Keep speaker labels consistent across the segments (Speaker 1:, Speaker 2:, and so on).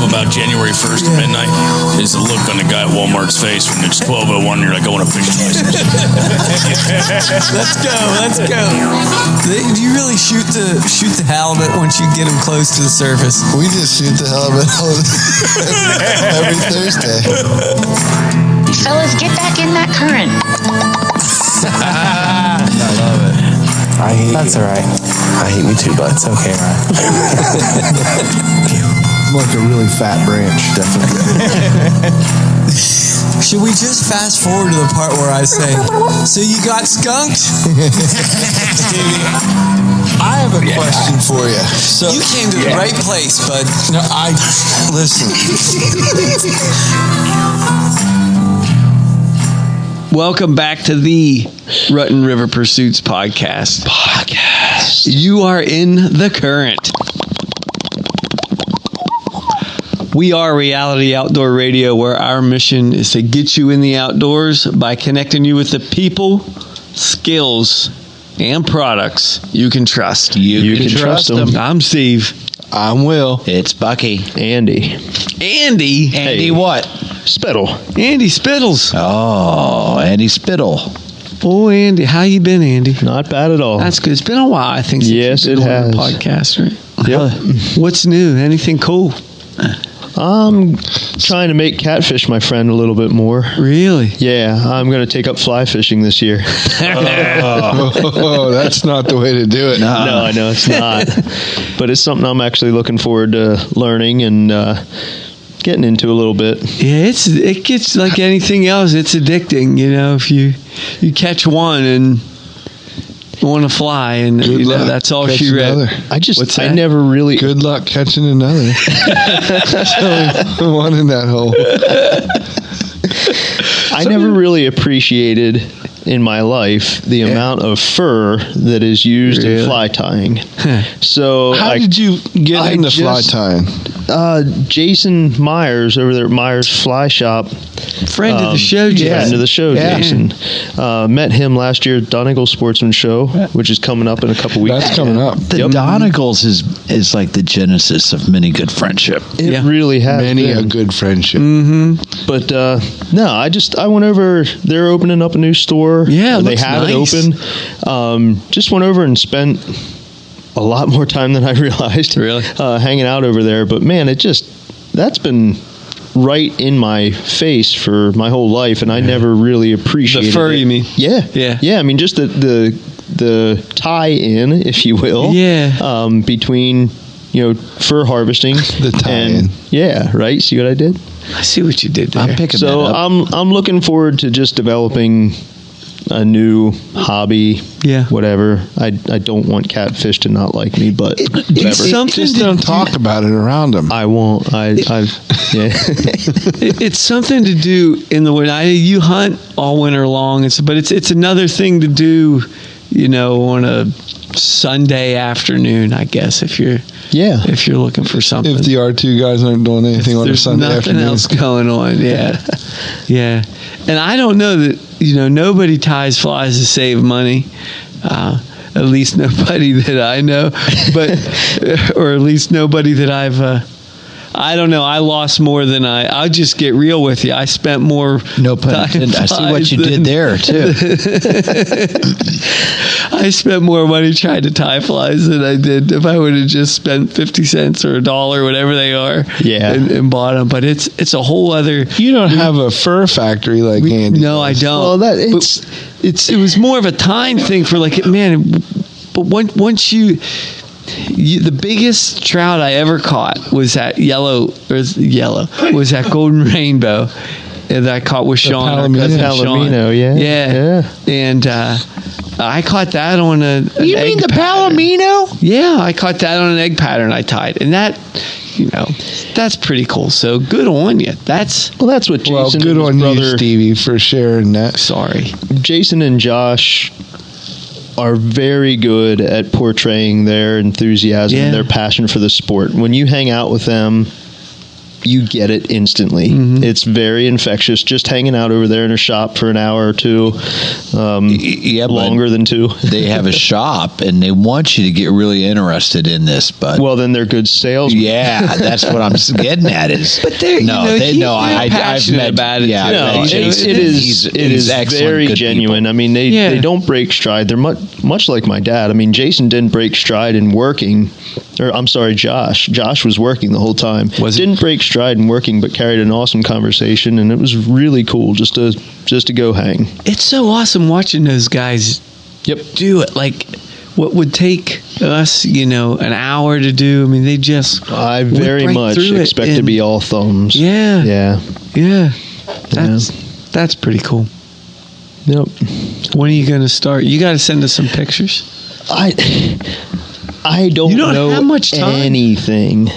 Speaker 1: about January 1st at midnight is the look on the guy at Walmart's face when it's 12:01 and you're like, I want a fishing license.
Speaker 2: Let's go. Do you really shoot the halibut once you get them close to the surface?
Speaker 3: We just shoot the halibut every Thursday.
Speaker 4: Fellas, get back in that current.
Speaker 2: I love it.
Speaker 5: I hate That's you. All right.
Speaker 3: I hate me too, bud.
Speaker 5: It's okay, Ryan.
Speaker 3: I'm like a really fat branch, definitely.
Speaker 2: Should we just fast forward to the part where I say, so you got skunked?
Speaker 3: I have a question for you. So
Speaker 2: You came to the right place, bud.
Speaker 3: no, listen.
Speaker 6: Welcome back to the Rutten River Pursuits podcast. You are in the current. We are Reality Outdoor Radio, where our mission is to get you in the outdoors by connecting you with the people, skills, and products you can trust.
Speaker 5: You can trust them.
Speaker 6: I'm Steve.
Speaker 3: I'm Will.
Speaker 5: It's Bucky.
Speaker 6: Andy.
Speaker 5: Andy what? Spittle.
Speaker 6: Andy Spittles.
Speaker 5: Oh, Andy Spittle.
Speaker 6: Oh, Andy. How you been, Andy?
Speaker 5: Not bad at all.
Speaker 6: That's good. It's been a while, I think, since
Speaker 5: Yes,
Speaker 6: you've been
Speaker 5: it
Speaker 6: on the
Speaker 5: has.
Speaker 6: podcast, right?
Speaker 5: Yep.
Speaker 6: What's new? Anything cool?
Speaker 5: I'm trying to make catfish my friend a little bit more.
Speaker 6: Really?
Speaker 5: Yeah, I'm going to take up fly fishing this year.
Speaker 3: Oh, that's not the way to do it.
Speaker 5: No, I know it's not. But it's something I'm actually looking forward to learning and getting into a little bit.
Speaker 6: Yeah, it gets like anything else. It's addicting, you know. If you catch one and want to fly, and
Speaker 3: Good luck
Speaker 6: that's all
Speaker 3: catching
Speaker 6: she read.
Speaker 3: another.
Speaker 5: I never really.
Speaker 3: Good luck catching another. One in that hole.
Speaker 5: I never really appreciated in my life the amount of fur that is used in fly tying. So
Speaker 3: How did you get into fly tying?
Speaker 5: Jason Myers over there at Myers Fly Shop.
Speaker 6: Friend of the show, Jason.
Speaker 5: Friend of the show, Jason. Met him last year at Donegal Sportsman Show, which is coming up in a couple weeks.
Speaker 3: That's coming up.
Speaker 7: The Donegal's is like the genesis of many good friendship.
Speaker 5: It really has
Speaker 3: Many
Speaker 5: been.
Speaker 3: a good friendship.
Speaker 5: But no, I went over. They're opening up a new store.
Speaker 6: Yeah, it
Speaker 5: they
Speaker 6: looks
Speaker 5: have
Speaker 6: nice.
Speaker 5: it open. Just went over and spent a lot more time than I realized.
Speaker 6: Really?
Speaker 5: Hanging out over there. But man, that's been right in my face for my whole life, and I never really appreciated
Speaker 6: The fur,
Speaker 5: it.
Speaker 6: you mean?
Speaker 5: Yeah. I mean, just the tie-in, if you will.
Speaker 6: Yeah.
Speaker 5: Between fur harvesting.
Speaker 3: The tie-in.
Speaker 5: Yeah. Right. See what I did?
Speaker 6: I see what you did there.
Speaker 7: I'm picking
Speaker 5: So
Speaker 7: that up.
Speaker 5: I'm looking forward to just developing a new hobby.
Speaker 6: Yeah.
Speaker 5: Whatever. I don't want catfish to not like me, but
Speaker 6: It's
Speaker 5: whatever.
Speaker 6: something
Speaker 3: Just
Speaker 6: to
Speaker 3: don't talk about it around them.
Speaker 5: I won't. Yeah.
Speaker 6: It's something to do in the winter. You hunt all winter long, but it's another thing to do, on a Sunday afternoon, I guess, if you're looking for something.
Speaker 3: If the R2 guys aren't doing anything on a
Speaker 6: There's
Speaker 3: Sunday
Speaker 6: nothing
Speaker 3: afternoon.
Speaker 6: else going on. Yeah. And I don't know that nobody ties flies to save money. At least nobody that I know, or at least nobody that I've. I don't know. I lost more than I'll just get real with you. I spent more.
Speaker 7: No pun intended. I see what you did there too.
Speaker 6: I spent more money trying to tie flies than I did if I would have just spent 50 cents or $1, whatever they are, and bought them. But it's a whole other.
Speaker 3: You don't have a fur factory like Andy.
Speaker 6: No, I don't.
Speaker 5: Well,
Speaker 6: it was more of a time thing for man. But once the biggest trout I ever caught was that was that golden rainbow that I caught with Sean.
Speaker 5: Palomino,
Speaker 6: yeah. And I caught that on a.
Speaker 7: You mean the Palomino?
Speaker 6: Yeah, I caught that on an egg pattern I tied, and that. That's pretty cool. So good on you. That's
Speaker 5: what Jason.
Speaker 3: Well, good
Speaker 5: and his
Speaker 3: on
Speaker 5: brother,
Speaker 3: you, Stevie, for sharing that.
Speaker 6: Sorry.
Speaker 5: Jason and Josh are very good at portraying their enthusiasm and their passion for the sport. When you hang out with them, you get it instantly. It's very infectious. Just hanging out over there in a shop for an hour or two, longer than 2.
Speaker 7: They have a shop, and they want you to get really interested in this. But
Speaker 5: well, then they're good salesmen.
Speaker 7: yeah, that's what I'm getting at. Is
Speaker 6: But they're
Speaker 7: I've
Speaker 6: passionate
Speaker 7: met
Speaker 6: about it.
Speaker 7: Yeah,
Speaker 6: too.
Speaker 7: I've
Speaker 5: No,
Speaker 7: met Jason.
Speaker 5: it is
Speaker 7: excellent,
Speaker 5: very
Speaker 7: good
Speaker 5: genuine.
Speaker 7: people.
Speaker 5: I mean, they don't break stride. They're much like my dad. I mean, Jason didn't break stride in working, or I'm sorry, Josh. Josh was working the whole time. Didn't break stride in working, but carried an awesome conversation, and it was really cool just to go hang.
Speaker 6: It's so awesome watching those guys do it. Like, what would take us, an hour to do, I mean, they just
Speaker 5: I
Speaker 6: whip
Speaker 5: very
Speaker 6: right
Speaker 5: much
Speaker 6: through it
Speaker 5: expect to
Speaker 6: and-
Speaker 5: be all thumbs.
Speaker 6: Yeah.
Speaker 5: Yeah.
Speaker 6: That's pretty cool.
Speaker 5: Yep.
Speaker 6: When are you going to start? You got to send us some pictures.
Speaker 5: I don't
Speaker 6: You don't
Speaker 5: know
Speaker 6: have much time.
Speaker 5: anything.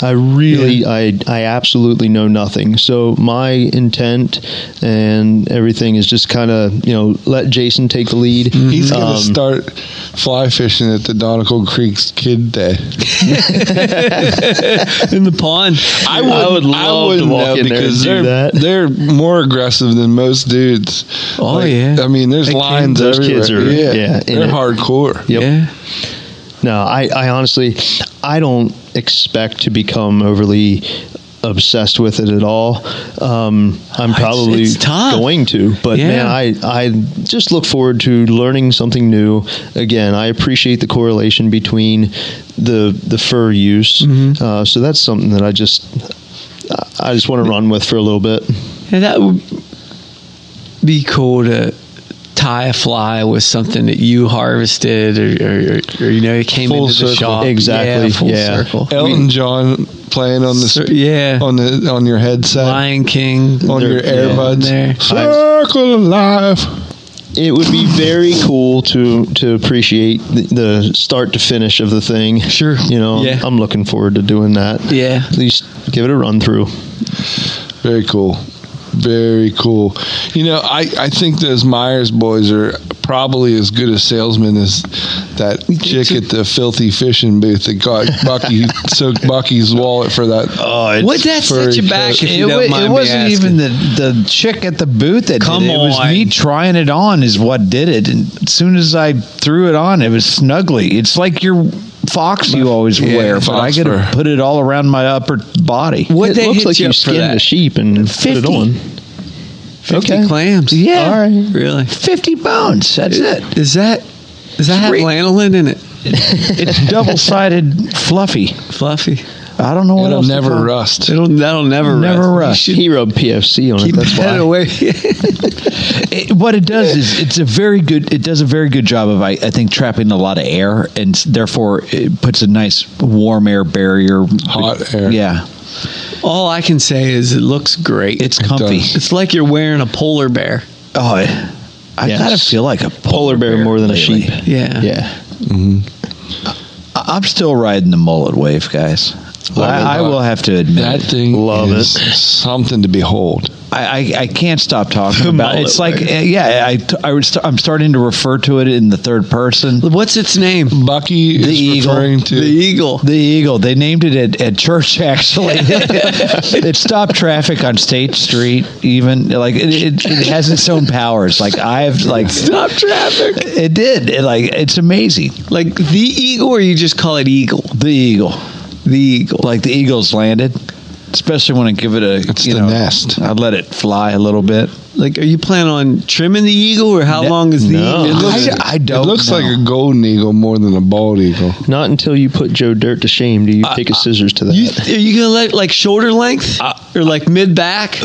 Speaker 5: I really, I absolutely know nothing. So my intent and everything is just kind of, let Jason take the lead.
Speaker 3: He's going to start fly fishing at the Nautical Creek's Kid Day.
Speaker 6: In the pond.
Speaker 5: I would love to walk in there and do that.
Speaker 3: They're more aggressive than most dudes.
Speaker 6: Oh, yeah.
Speaker 3: I mean, there's
Speaker 6: Like
Speaker 3: lines
Speaker 5: those
Speaker 3: everywhere.
Speaker 5: kids are- yeah, in
Speaker 3: they're
Speaker 5: it.
Speaker 3: hardcore.
Speaker 5: Yep.
Speaker 6: Yeah.
Speaker 5: No, I honestly, I don't expect to become overly obsessed with it at all. I'm probably
Speaker 6: it's tough.
Speaker 5: going to, but
Speaker 6: Yeah.
Speaker 5: man, I just look forward to learning something new. Again, I appreciate the correlation between the fur use. So that's something that I just want to run with for a little bit.
Speaker 6: Yeah, that would be cool to tie a fly with something that you harvested or it came
Speaker 3: Full
Speaker 6: into the
Speaker 3: circle.
Speaker 6: shop.
Speaker 5: Exactly,
Speaker 6: Full
Speaker 5: yeah.
Speaker 6: circle.
Speaker 3: Elton John playing on the on your headset,
Speaker 6: Lion King
Speaker 3: on your earbuds.
Speaker 6: there.
Speaker 3: Circle of life.
Speaker 5: It would be very cool to appreciate the start to finish of the thing.
Speaker 6: Sure. Yeah.
Speaker 5: I'm looking forward to doing that.
Speaker 6: Yeah.
Speaker 5: At least give it a run through.
Speaker 3: Very cool. Very cool. I think those Myers boys are probably as good a salesmen as that chick at the filthy fishing booth that got Bucky soaked Bucky's wallet for that.
Speaker 6: What'd that set you back if you don't mind
Speaker 7: It
Speaker 6: me
Speaker 7: wasn't
Speaker 6: asking?
Speaker 7: even the chick at the booth that
Speaker 6: Come
Speaker 7: did it. It was
Speaker 6: on.
Speaker 7: me trying it on is what did it. And as soon as I threw it on, it was snuggly. It's like your fox you always wear, but I
Speaker 3: fox
Speaker 7: got to
Speaker 3: fur.
Speaker 7: put it all around my upper body.
Speaker 6: What
Speaker 5: It
Speaker 6: they
Speaker 5: looks
Speaker 6: hit
Speaker 5: like
Speaker 6: you
Speaker 5: you
Speaker 6: up for
Speaker 5: skinned
Speaker 6: that?
Speaker 5: a sheep and put it
Speaker 7: 50.
Speaker 5: on.
Speaker 6: 50 clams.
Speaker 7: Yeah.
Speaker 5: All right.
Speaker 6: Really?
Speaker 7: 50 pounds. That's it.
Speaker 6: Does that have
Speaker 7: Great.
Speaker 6: lanolin in it?
Speaker 7: It's double-sided fluffy.
Speaker 6: Fluffy.
Speaker 7: I don't know what
Speaker 3: It'll
Speaker 7: else to
Speaker 3: never
Speaker 7: call it.
Speaker 3: rust.
Speaker 6: That'll never rust. You should
Speaker 5: He rubbed PFC on it.
Speaker 6: keep
Speaker 5: That's
Speaker 6: that
Speaker 5: why.
Speaker 6: away.
Speaker 7: What it does is it does a very good job of I think trapping a lot of air, and therefore it puts a nice warm air barrier.
Speaker 3: Hot air.
Speaker 7: Yeah,
Speaker 6: All I can say is it looks great.
Speaker 7: it's comfy.
Speaker 3: does.
Speaker 6: It's like you're wearing a polar bear.
Speaker 7: Oh, I
Speaker 5: Yes.
Speaker 7: gotta feel like a
Speaker 5: Polar bear more than a
Speaker 7: lately.
Speaker 5: sheep.
Speaker 6: Yeah.
Speaker 5: Yeah.
Speaker 7: I'm still riding the mullet wave, guys. I will have to admit
Speaker 3: That
Speaker 7: it.
Speaker 3: thing
Speaker 5: Love
Speaker 3: is something to behold.
Speaker 7: I can't stop talking about it.
Speaker 6: mullet
Speaker 7: It's like I'm starting to refer to it in the third person.
Speaker 6: What's its name?
Speaker 3: Bucky
Speaker 7: The
Speaker 3: is
Speaker 7: eagle.
Speaker 3: referring to
Speaker 6: The eagle.
Speaker 7: The eagle. They named it at church. Actually, it stopped traffic on State Street. Even like it has its own powers. Like I've like
Speaker 6: Stop traffic.
Speaker 7: it did. It's amazing.
Speaker 6: Like the eagle, or you just call it eagle?
Speaker 7: The eagle.
Speaker 6: The eagle.
Speaker 7: Like the eagle's landed. Especially when I give it
Speaker 3: It's the nest.
Speaker 7: I let it fly a little bit.
Speaker 6: Like, are you planning on trimming the eagle, or how long is the
Speaker 5: No.
Speaker 6: eagle?
Speaker 7: I don't.
Speaker 3: It looks
Speaker 7: know.
Speaker 3: like a golden eagle more than a bald eagle.
Speaker 5: Not until you put Joe Dirt to shame do you take a scissors to that.
Speaker 6: Are you gonna let like shoulder length or like mid back?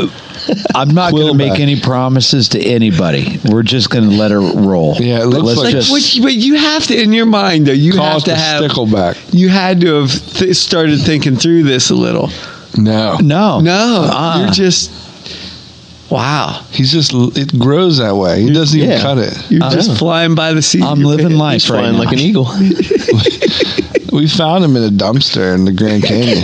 Speaker 7: I'm not going to make
Speaker 3: Quillback.
Speaker 7: any promises to anybody. We're just going to let her roll.
Speaker 3: Yeah, it looks
Speaker 7: Let's
Speaker 3: like
Speaker 7: just.
Speaker 6: But you have to, in your mind, though, you
Speaker 3: Call
Speaker 6: have
Speaker 3: it
Speaker 6: to
Speaker 3: the
Speaker 6: have.
Speaker 3: stickleback.
Speaker 6: You had to have started thinking through this a little.
Speaker 3: No.
Speaker 7: No.
Speaker 6: You're just. Wow.
Speaker 3: He's just, it grows that way. He doesn't even
Speaker 5: Yeah.
Speaker 3: cut it.
Speaker 6: You're just flying by the seat.
Speaker 7: I'm living life
Speaker 5: He's
Speaker 7: right
Speaker 5: flying
Speaker 7: now.
Speaker 5: like an eagle.
Speaker 3: We found him in a dumpster in the Grand Canyon.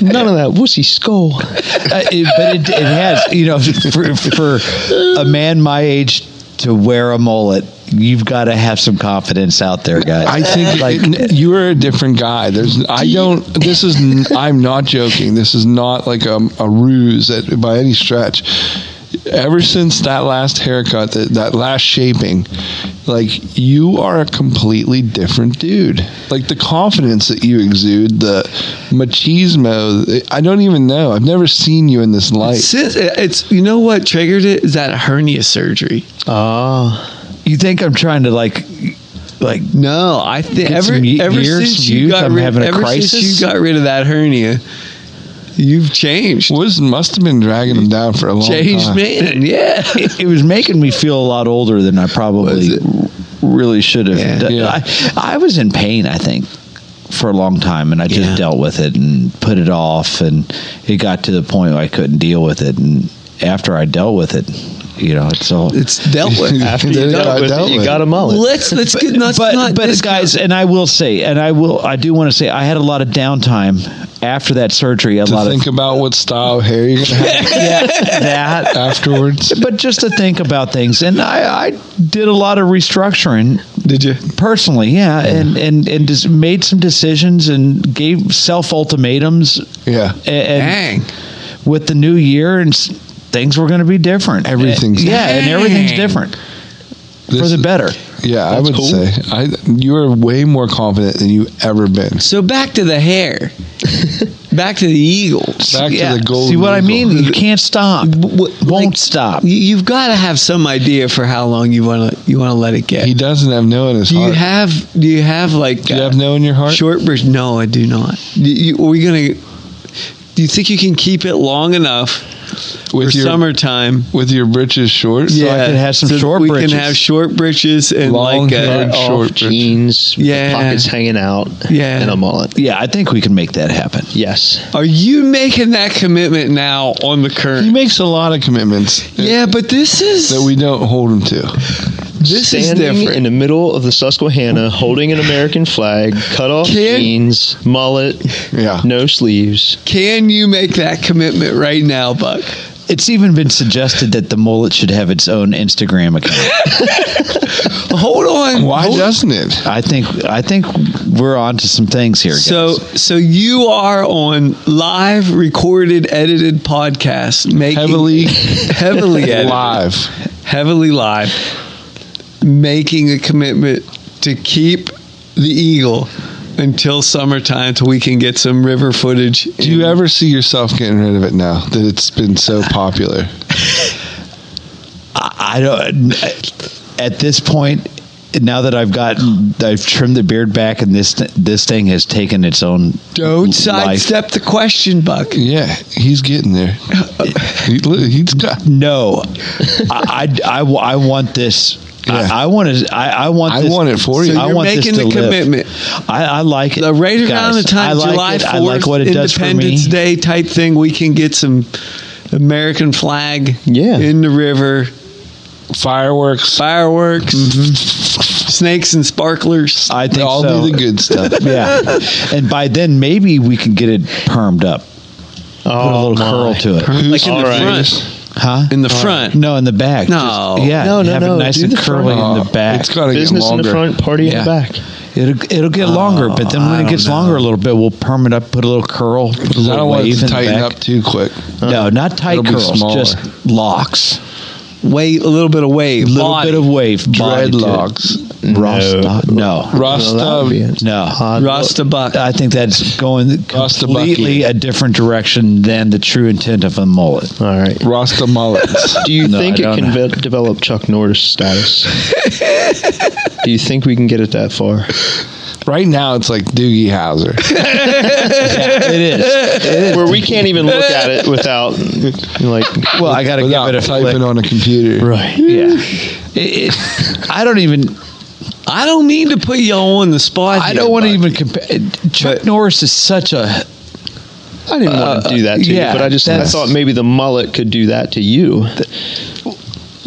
Speaker 5: None of that wussy skull.
Speaker 7: But it has, for a man my age to wear a mullet, you've got to have some confidence out there, guys.
Speaker 3: I think you are a different guy. I'm not joking. This is not like a ruse by any stretch. Ever since that last haircut, that last shaping, like, you are a completely different dude. Like, the confidence that you exude, the machismo, I don't even know. I've never seen you in this light.
Speaker 6: It's you know what triggered it? Is that hernia surgery?
Speaker 7: You think I'm trying to like
Speaker 6: no, I think
Speaker 7: Get
Speaker 6: ever
Speaker 7: some years,
Speaker 6: since
Speaker 7: some
Speaker 6: you
Speaker 7: youth,
Speaker 6: got
Speaker 7: I'm
Speaker 6: rid,
Speaker 7: having a
Speaker 6: ever
Speaker 7: crisis?
Speaker 6: since you got rid of that hernia, you've changed.
Speaker 3: Must have been dragging him down for a long
Speaker 6: Changed
Speaker 3: time.
Speaker 6: man, yeah.
Speaker 7: it was making me feel a lot older than I probably really should have.
Speaker 6: Yeah.
Speaker 3: Yeah.
Speaker 7: I was in pain, I think, for a long time, and I just dealt with it and put it off, and it got to the point where I couldn't deal with it. And after I dealt with it, it's
Speaker 6: dealt with.
Speaker 5: After you dealt with it, you got a mullet.
Speaker 6: Let's get nuts.
Speaker 7: but guys, and I will say, I do want to say, I had a lot of downtime after that surgery.
Speaker 3: Think about what style of hair you're gonna have
Speaker 7: that
Speaker 3: afterwards.
Speaker 7: But just to think about things, and I did a lot of restructuring.
Speaker 6: Did you
Speaker 7: Personally? Yeah, and just made some decisions and gave self ultimatums.
Speaker 3: Yeah.
Speaker 6: Dang.
Speaker 7: And with the new year, and things were going to be different.
Speaker 3: Everything's
Speaker 7: and everything's different for the better.
Speaker 3: Yeah, I would say you're way more confident than you ever been.
Speaker 6: So back to the hair. Back to the eagle.
Speaker 3: Back to the golden.
Speaker 7: See what I
Speaker 3: eagle.
Speaker 7: mean? You can't stop. Won't stop.
Speaker 6: You've got to have some idea for how long you want to let it get.
Speaker 3: He doesn't have no in his
Speaker 6: Do
Speaker 3: heart.
Speaker 6: you have like?
Speaker 3: Do you have no in your heart?
Speaker 6: Short bridge? No, I do not. Do you think you can keep it long enough
Speaker 3: with
Speaker 6: for
Speaker 3: your
Speaker 6: summertime?
Speaker 3: With your britches short?
Speaker 7: So I could have some short
Speaker 6: we
Speaker 7: britches.
Speaker 6: can have short britches and
Speaker 3: Long
Speaker 6: like
Speaker 3: hair.
Speaker 5: Off
Speaker 3: Short
Speaker 5: jeans, with
Speaker 6: Yeah.
Speaker 5: the pockets hanging out,
Speaker 6: Yeah.
Speaker 5: and a mullet.
Speaker 7: Yeah, I think we can make that happen.
Speaker 5: Yes.
Speaker 6: Are you making that commitment now on the
Speaker 3: He
Speaker 6: current?
Speaker 3: makes a lot of commitments
Speaker 6: Yeah, but this is
Speaker 3: that we don't hold him to.
Speaker 6: this is
Speaker 5: Standing
Speaker 6: different.
Speaker 5: in the middle of the Susquehanna, holding an American flag, cut off jeans, mullet,
Speaker 3: Yeah.
Speaker 5: no sleeves.
Speaker 6: Can you make that commitment right now, Buck?
Speaker 7: It's even been suggested that the mullet should have its own Instagram account.
Speaker 6: Hold on.
Speaker 3: Why doesn't it?
Speaker 7: I think we're on to some things here, guys.
Speaker 6: So you are on live, recorded, edited podcast, making heavily edited, heavily live, making a commitment to keep the eagle until summertime, until we can get some river footage.
Speaker 3: Do you ever see yourself getting rid of it now that it's been so popular?
Speaker 7: I don't. At this point, now that I've trimmed the beard back, and this thing has taken its own.
Speaker 6: Don't
Speaker 7: life.
Speaker 6: sidestep the question, Buck.
Speaker 3: Yeah, he's getting there. He's got.
Speaker 7: No, I want this.
Speaker 3: Yeah.
Speaker 7: I want it for you.
Speaker 6: So
Speaker 7: I
Speaker 6: you're
Speaker 7: want
Speaker 6: making
Speaker 7: this to
Speaker 6: the commitment.
Speaker 7: I like it.
Speaker 6: Right around
Speaker 7: guys.
Speaker 6: the time
Speaker 7: I like
Speaker 6: July
Speaker 7: it.
Speaker 6: 4th,
Speaker 7: I like what it does for me.
Speaker 6: Independence Day type thing, we can get some American flag in the river.
Speaker 3: Fireworks.
Speaker 6: Snakes and sparklers.
Speaker 7: I think
Speaker 3: I'll
Speaker 7: so.
Speaker 3: do the good stuff.
Speaker 7: Yeah, and by then maybe we can get it permed up. Put a little curl to it.
Speaker 6: Like in the front.
Speaker 7: Huh?
Speaker 6: In the front.
Speaker 7: No, in the back.
Speaker 6: No.
Speaker 7: No. Have it nice and curly in the back.
Speaker 3: It's got to get
Speaker 5: Business in
Speaker 3: longer.
Speaker 5: the front, party in the back.
Speaker 7: It'll get longer, but then when it gets longer a little bit, we'll perm it up, put a little curl, put a
Speaker 3: I
Speaker 7: little
Speaker 3: don't want it
Speaker 7: wave
Speaker 3: to
Speaker 7: in the
Speaker 3: tighten
Speaker 7: back.
Speaker 3: up too quick.
Speaker 7: No, not tight
Speaker 3: It'll be
Speaker 7: curls,
Speaker 3: smaller.
Speaker 7: just locks.
Speaker 6: A little bit of wave.
Speaker 7: A little
Speaker 6: body.
Speaker 7: bit of wave. body to it.
Speaker 3: Dreadlocks.
Speaker 7: Rasta. No.
Speaker 3: Rasta.
Speaker 7: No.
Speaker 6: Rasta Buck.
Speaker 7: I think that's going
Speaker 3: Rasta
Speaker 7: completely
Speaker 3: Bucky.
Speaker 7: a different direction than the true intent of a mullet.
Speaker 5: All right.
Speaker 3: Rasta mullets.
Speaker 5: Do you
Speaker 7: No,
Speaker 5: think
Speaker 7: I
Speaker 5: it
Speaker 7: don't
Speaker 5: can develop Chuck Norris status? Do you think we can get it that far?
Speaker 3: Right now, it's like Doogie Howser.
Speaker 7: It is.
Speaker 5: Where we can't even look at it without, like,
Speaker 7: Well, I got to give
Speaker 3: Without
Speaker 7: it a
Speaker 3: typing
Speaker 7: flick.
Speaker 3: on a computer.
Speaker 5: right.
Speaker 7: Yeah. I don't even.
Speaker 6: I don't mean to put you on the spot.
Speaker 7: I
Speaker 6: here,
Speaker 7: don't want to
Speaker 6: Buck.
Speaker 7: even compare. Chuck Norris is such a.
Speaker 5: I didn't want to do that to
Speaker 7: yeah,
Speaker 5: you, but I
Speaker 7: that's-
Speaker 5: thought maybe the mullet could do that to you.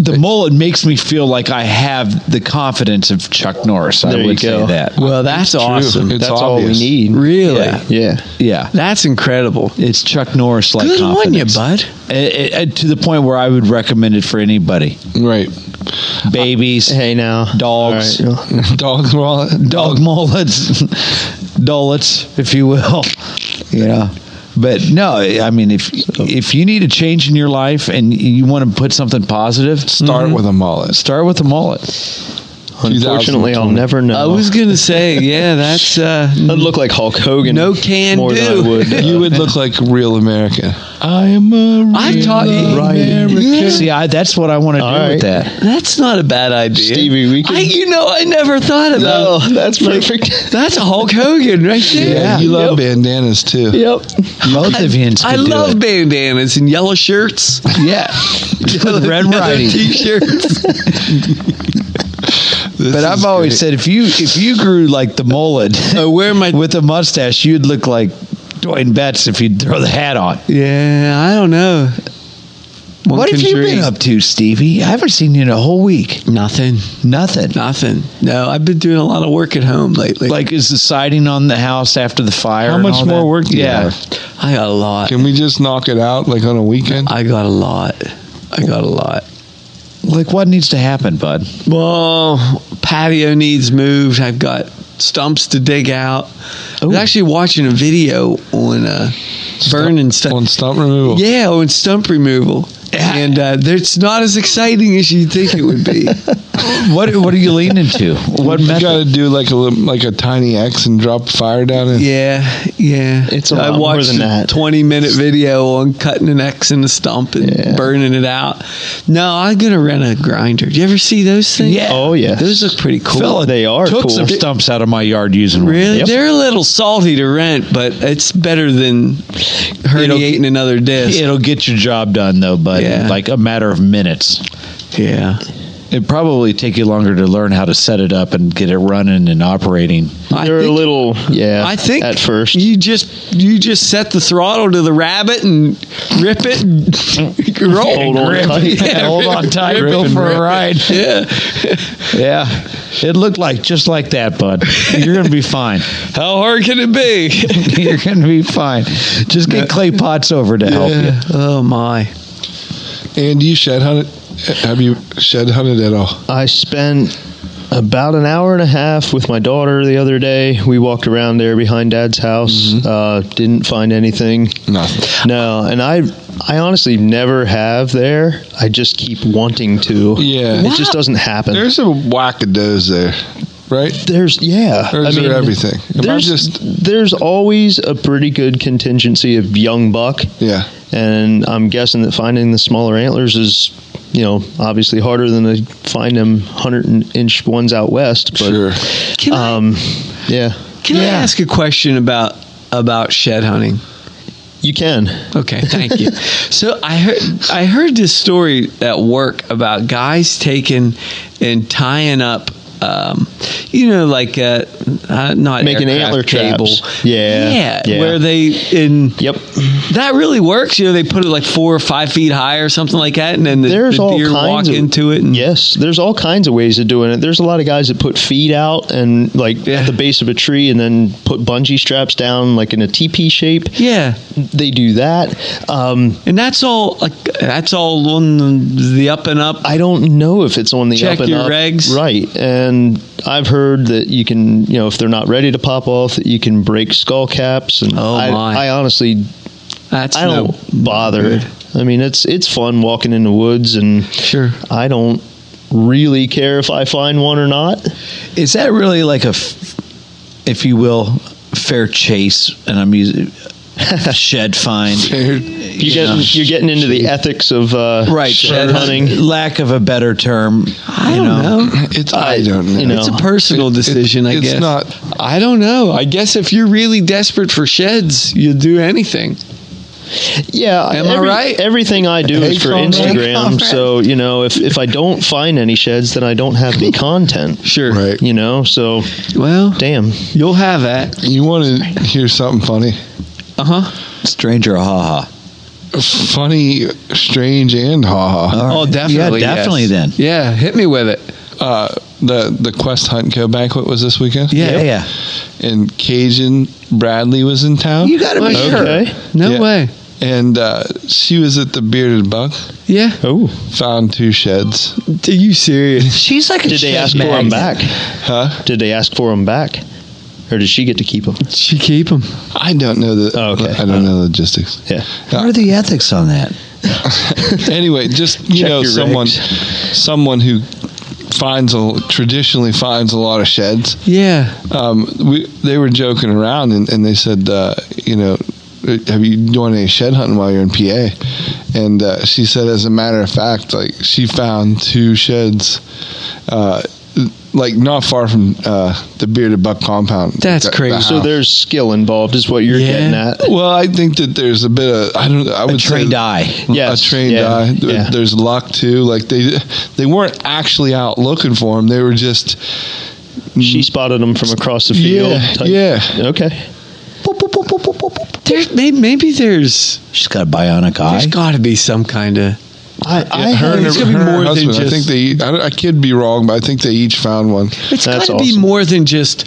Speaker 7: The mullet makes me feel like I have the confidence of Chuck Norris. I
Speaker 5: There you
Speaker 7: would say
Speaker 5: go.
Speaker 7: that.
Speaker 6: Well, that's awesome.
Speaker 3: It's
Speaker 5: That's all we
Speaker 3: obvious.
Speaker 5: need.
Speaker 6: Really?
Speaker 7: Yeah.
Speaker 5: Yeah.
Speaker 7: Yeah.
Speaker 6: That's incredible.
Speaker 7: It's Chuck Norris like
Speaker 6: Good on you,
Speaker 7: confidence.
Speaker 6: bud.
Speaker 7: To the point where I would recommend it for anybody.
Speaker 3: Right.
Speaker 7: babies,
Speaker 5: Hey now,
Speaker 7: dogs,
Speaker 5: All right.
Speaker 7: dog mullets, dullets, if you will. But no, I mean, if you need a change in your life and you want to put something positive,
Speaker 3: Start with a mullet.
Speaker 7: start with a mullet.
Speaker 5: Unfortunately, I'll never know.
Speaker 6: I was gonna say, yeah, that's
Speaker 5: I'd look like Hulk Hogan.
Speaker 6: No can
Speaker 5: more
Speaker 6: do.
Speaker 5: than I would.
Speaker 3: You would look like real American. I am a real
Speaker 6: I've taught you.
Speaker 3: American.
Speaker 7: See, that's what I want to do
Speaker 5: All
Speaker 7: with
Speaker 5: right.
Speaker 7: that.
Speaker 6: That's not a bad idea,
Speaker 5: Stevie, we can-
Speaker 6: I never thought about.
Speaker 5: No, that's perfect.
Speaker 6: That's Hulk Hogan right there.
Speaker 3: Yeah, you love bandanas too.
Speaker 5: Yep.
Speaker 7: Both of you
Speaker 6: I love bandanas and yellow shirts.
Speaker 7: Yeah, Red Riding
Speaker 6: T-shirts.
Speaker 7: But I've always said if you grew like the mullet with a mustache, you'd look like Dwayne Betts if you'd throw the hat on.
Speaker 6: Yeah, I don't know.
Speaker 7: What have you been up to, Stevie? I haven't seen you in a whole week.
Speaker 6: Nothing. No, I've been doing a lot of work at home lately.
Speaker 7: Like, is the siding on the house after the fire?
Speaker 3: How
Speaker 7: and
Speaker 3: much
Speaker 7: all
Speaker 3: more
Speaker 7: that?
Speaker 3: work do you
Speaker 7: Yeah.
Speaker 3: have?
Speaker 6: I got a lot.
Speaker 3: Can we just knock it out like on a weekend?
Speaker 6: I got a lot.
Speaker 7: Like, what needs to happen, bud?
Speaker 6: Well, patio needs moved. I've got stumps to dig out. I was actually watching a video on burning stuff.
Speaker 3: On stump removal?
Speaker 6: Yeah, on stump removal. And it's not as exciting as you think it would be.
Speaker 7: What are you leaning to? What
Speaker 3: You
Speaker 7: method?
Speaker 3: got to do like a tiny X and drop fire down it.
Speaker 6: Yeah.
Speaker 5: It's a
Speaker 6: I
Speaker 5: lot more
Speaker 6: watched
Speaker 5: than
Speaker 6: a
Speaker 5: that.
Speaker 6: 20-minute video on cutting an X in the stump and burning it out. No, I'm going to rent a grinder. Do you ever see those things?
Speaker 7: Yeah.
Speaker 5: Oh, yeah.
Speaker 6: Those look pretty cool.
Speaker 7: Fella
Speaker 5: They are
Speaker 7: took
Speaker 5: cool.
Speaker 7: some stumps out of my yard using one.
Speaker 6: Really?
Speaker 5: Yep.
Speaker 6: They're a little salty to rent, but it's better than herniating another disc.
Speaker 7: It'll get your job done, though, bud.
Speaker 6: Yeah.
Speaker 7: Like a matter of minutes.
Speaker 6: Yeah.
Speaker 7: It'd probably take you longer to learn how to set it up and get it running and operating.
Speaker 5: They're a little,
Speaker 6: I think
Speaker 5: at first.
Speaker 6: you just set the throttle to the rabbit and rip it and roll.
Speaker 5: Hold on tight.
Speaker 6: Yeah,
Speaker 7: Hold on tight,
Speaker 6: rip
Speaker 7: go
Speaker 6: and
Speaker 7: for
Speaker 6: rip
Speaker 7: a
Speaker 6: it.
Speaker 7: ride.
Speaker 6: Yeah.
Speaker 7: Yeah. It looked like just like that, bud. You're going to be fine.
Speaker 6: How hard can it be?
Speaker 7: You're going to be fine. Just get clay pots over to help you.
Speaker 6: Oh my.
Speaker 3: And you shed hunted? Have you shed hunted at all?
Speaker 5: I spent about an hour and a half with my daughter the other day. We walked around there behind Dad's house. Didn't find anything.
Speaker 3: Nothing.
Speaker 5: No, and I honestly never have there. I just keep wanting to.
Speaker 3: Yeah.
Speaker 5: It just doesn't happen.
Speaker 3: There's a wackadoos there, right?
Speaker 5: There's
Speaker 3: Or is there everything?
Speaker 5: There's always a pretty good contingency of young buck.
Speaker 3: Yeah.
Speaker 5: And I'm guessing that finding the smaller antlers is, obviously harder than to find them 100-inch ones out west. But,
Speaker 3: Sure.
Speaker 6: Can
Speaker 5: yeah.
Speaker 6: I ask a question about shed hunting?
Speaker 5: You can.
Speaker 6: Okay, thank you. So I heard this story at work about guys taking and tying up, like not
Speaker 5: Making
Speaker 6: aircraft
Speaker 5: antler
Speaker 6: cable.
Speaker 5: traps. Yeah.
Speaker 6: Where
Speaker 5: Yep.
Speaker 6: that really works. They put it like 4 or 5 feet high or something like that, and then the
Speaker 5: There's all
Speaker 6: deer walk
Speaker 5: kinds of,
Speaker 6: into it.
Speaker 5: Yes, there's all kinds of ways of doing it. There's a lot of guys that put feet out and at the base of a tree, and then put bungee straps down like in a teepee shape.
Speaker 6: Yeah,
Speaker 5: they do that.
Speaker 6: And that's all on the up and up.
Speaker 5: I don't know if it's on the
Speaker 6: Check
Speaker 5: up and
Speaker 6: your
Speaker 5: up.
Speaker 6: regs.
Speaker 5: Right. And I've heard that you can, if they're not ready to pop off, that you can break skull caps. And I honestly, I don't bother.
Speaker 6: Good.
Speaker 5: I mean, it's fun walking in the woods, and
Speaker 6: sure,
Speaker 5: I don't really care if I find one or not.
Speaker 7: Is that really like if you will, fair chase? And I'm using shed find.
Speaker 5: You're getting into the ethics of shed hunting.
Speaker 7: Lack of a better term,
Speaker 6: I don't know.
Speaker 3: I don't know.
Speaker 6: It's a personal decision, I guess.
Speaker 3: It's not.
Speaker 6: I don't know. I guess if you're really desperate for sheds, you'll do anything.
Speaker 5: Yeah,
Speaker 6: am I right?
Speaker 5: Everything I do is for Instagram. So if I don't find any sheds, then I don't have any content.
Speaker 6: Sure,
Speaker 3: right?
Speaker 5: So damn,
Speaker 6: you'll have that.
Speaker 3: You want to hear something funny?
Speaker 7: Stranger haha.
Speaker 3: Funny, strange, and haha.
Speaker 6: Oh, definitely.
Speaker 7: Yeah, definitely.
Speaker 6: Yes.
Speaker 7: Then.
Speaker 6: Yeah, hit me with it.
Speaker 3: The Quest Hunt Co banquet was this weekend.
Speaker 7: Yeah.
Speaker 3: And Cajun Bradley was in town.
Speaker 7: You got to be
Speaker 6: sure.
Speaker 5: Okay.
Speaker 6: No way.
Speaker 3: and she was at the Bearded Buck.
Speaker 6: Yeah.
Speaker 5: Oh,
Speaker 3: Found 2 sheds.
Speaker 6: Are you serious?
Speaker 7: She's like a
Speaker 5: did they
Speaker 7: shed
Speaker 5: ask for them
Speaker 7: magnet.
Speaker 5: back?
Speaker 3: Huh?
Speaker 5: Did they ask for them back, or did she get to keep them?
Speaker 6: She keep them.
Speaker 3: I don't know the.
Speaker 5: Oh, okay.
Speaker 3: I don't know the logistics.
Speaker 5: Yeah.
Speaker 7: What are the ethics on that?
Speaker 3: Anyway, just
Speaker 5: Check your
Speaker 3: someone who traditionally finds a lot of sheds.
Speaker 6: Yeah.
Speaker 3: They were joking around and they said, have you doing any shed hunting while you're in PA? And she said, as a matter of fact, like she found 2 sheds, like not far from the Bearded Buck compound.
Speaker 6: That's crazy.
Speaker 5: So there's skill involved, is what you're getting at.
Speaker 3: Well, I think that there's a bit of I would say
Speaker 7: trained eye.
Speaker 5: Yes.
Speaker 3: a trained
Speaker 5: Yeah.
Speaker 3: eye.
Speaker 5: Yeah.
Speaker 3: There's luck too. Like they weren't actually out looking for them. They were just
Speaker 5: She spotted them from across the field.
Speaker 3: Yeah.
Speaker 5: Okay.
Speaker 6: Maybe there's
Speaker 7: She's got a bionic eye.
Speaker 6: there's got to be some kind of.
Speaker 3: her and
Speaker 6: it's
Speaker 3: her,
Speaker 6: gonna be more than
Speaker 3: husband. I
Speaker 6: just-
Speaker 3: think I could be wrong, but I think they each found one.
Speaker 6: It's got
Speaker 5: That's
Speaker 6: to be
Speaker 5: awesome.
Speaker 6: more than just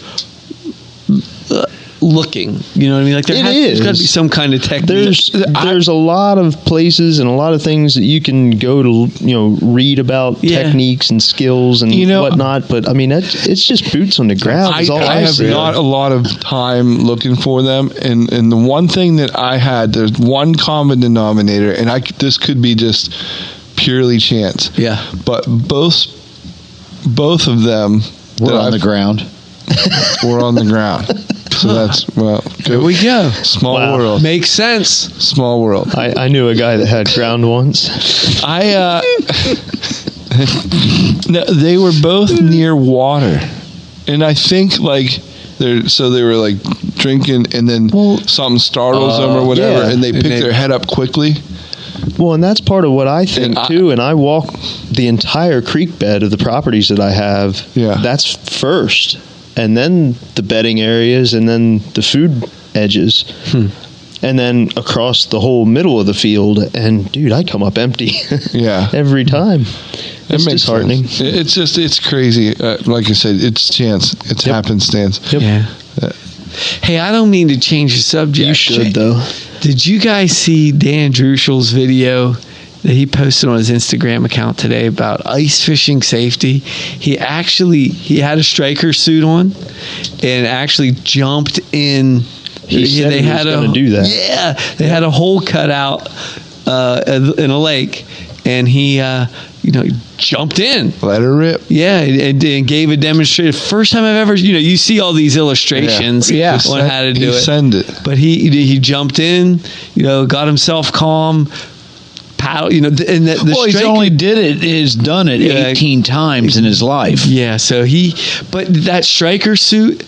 Speaker 6: looking. You know what I mean? Like there's got to be some kind of technique.
Speaker 5: There's a lot of places and a lot of things that you can go to, read about techniques and skills and whatnot. But I mean, it's just boots on the ground.
Speaker 3: I have not a lot of time looking for them, and the one thing that I had, there's one common denominator, and this could be just purely chance.
Speaker 6: Yeah.
Speaker 3: But both of them
Speaker 7: We're on the ground.
Speaker 3: were on the ground. So that's
Speaker 6: There we go.
Speaker 3: Small
Speaker 5: Wow.
Speaker 3: world.
Speaker 6: Makes sense.
Speaker 3: Small world.
Speaker 5: I knew a guy that had ground once.
Speaker 3: No, they were both near water, and I think they were like drinking, and then something startles them or whatever,
Speaker 5: yeah.
Speaker 3: and they pick their head up quickly.
Speaker 5: Well, and that's part of what I think
Speaker 3: And
Speaker 5: too. And I walk the entire creek bed of the properties that I have.
Speaker 3: Yeah.
Speaker 5: That's first, and then the bedding areas, and then the food edges, and then across the whole middle of the field. And dude, I come up empty.
Speaker 3: Yeah.
Speaker 5: Every time. It's
Speaker 3: makes
Speaker 5: disheartening.
Speaker 3: sense. It's crazy. Like I said, it's chance. It's happenstance.
Speaker 6: Yeah. Hey, I don't mean to change the subject.
Speaker 5: You should though.
Speaker 6: Did you guys see Dan Drushel's video that he posted on his Instagram account today about ice fishing safety? He had a striker suit on and actually jumped in.
Speaker 5: He said he was going to do that.
Speaker 6: Yeah, they had a hole cut out in a lake, and he jumped in.
Speaker 3: Let her rip.
Speaker 6: Yeah, and gave a demonstration. First time I've ever, you see all these illustrations on how to do it.
Speaker 3: Send it.
Speaker 6: But he jumped in, got himself calm, paddle, and the
Speaker 7: He's only done it 18 times in his life.
Speaker 6: Yeah, so but that striker suit,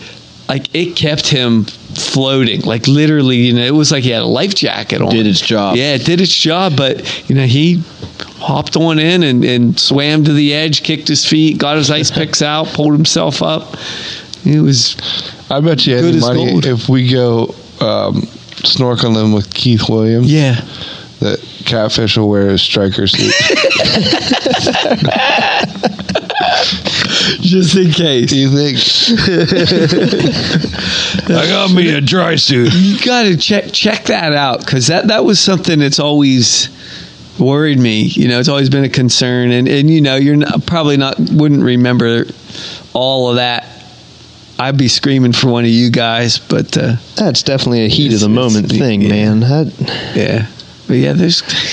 Speaker 6: like it kept him floating, like literally, it was like he had a life jacket on.
Speaker 7: Did its job.
Speaker 6: Yeah, it did its job, but he hopped on in and swam to the edge, kicked his feet, got his ice picks out, pulled himself up. It was
Speaker 3: I bet you
Speaker 6: good
Speaker 3: any
Speaker 6: as
Speaker 3: money
Speaker 6: gold.
Speaker 3: if we go snorkeling with Keith Williams.
Speaker 6: Yeah.
Speaker 3: That Catfish will wear his striker suit.
Speaker 6: Just in case.
Speaker 3: Do you think?
Speaker 7: I got me a dry suit.
Speaker 6: You got to check that out, because that was something that's always worried me. It's always been a concern, and you're wouldn't remember all of that. I'd be screaming for one of you guys, but
Speaker 5: That's definitely a heat of the moment thing, man.
Speaker 6: yeah. But yeah,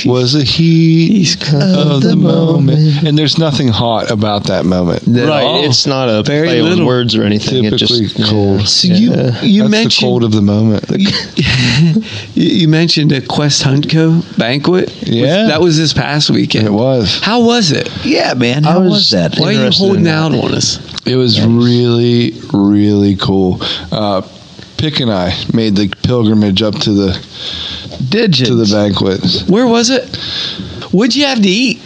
Speaker 3: Was a heat of the moment. And there's nothing hot about that moment.
Speaker 5: Right, it's not a
Speaker 6: Very
Speaker 5: play
Speaker 6: little.
Speaker 5: on words or anything.
Speaker 3: Typically
Speaker 5: It just
Speaker 3: cold.
Speaker 6: So
Speaker 5: Yeah.
Speaker 6: you
Speaker 3: That's
Speaker 6: mentioned
Speaker 3: the cold of the moment.
Speaker 6: you mentioned a Quest Huntco banquet.
Speaker 3: Yeah.
Speaker 6: That was this past weekend.
Speaker 3: It was.
Speaker 6: How was it?
Speaker 7: Yeah, man. How was that?
Speaker 6: Why are you
Speaker 5: Interested
Speaker 6: holding
Speaker 5: in that.
Speaker 6: out on us?
Speaker 3: It was really, really cool. Pik and I made the pilgrimage up to the banquet.
Speaker 6: Where was it? What'd you have to eat?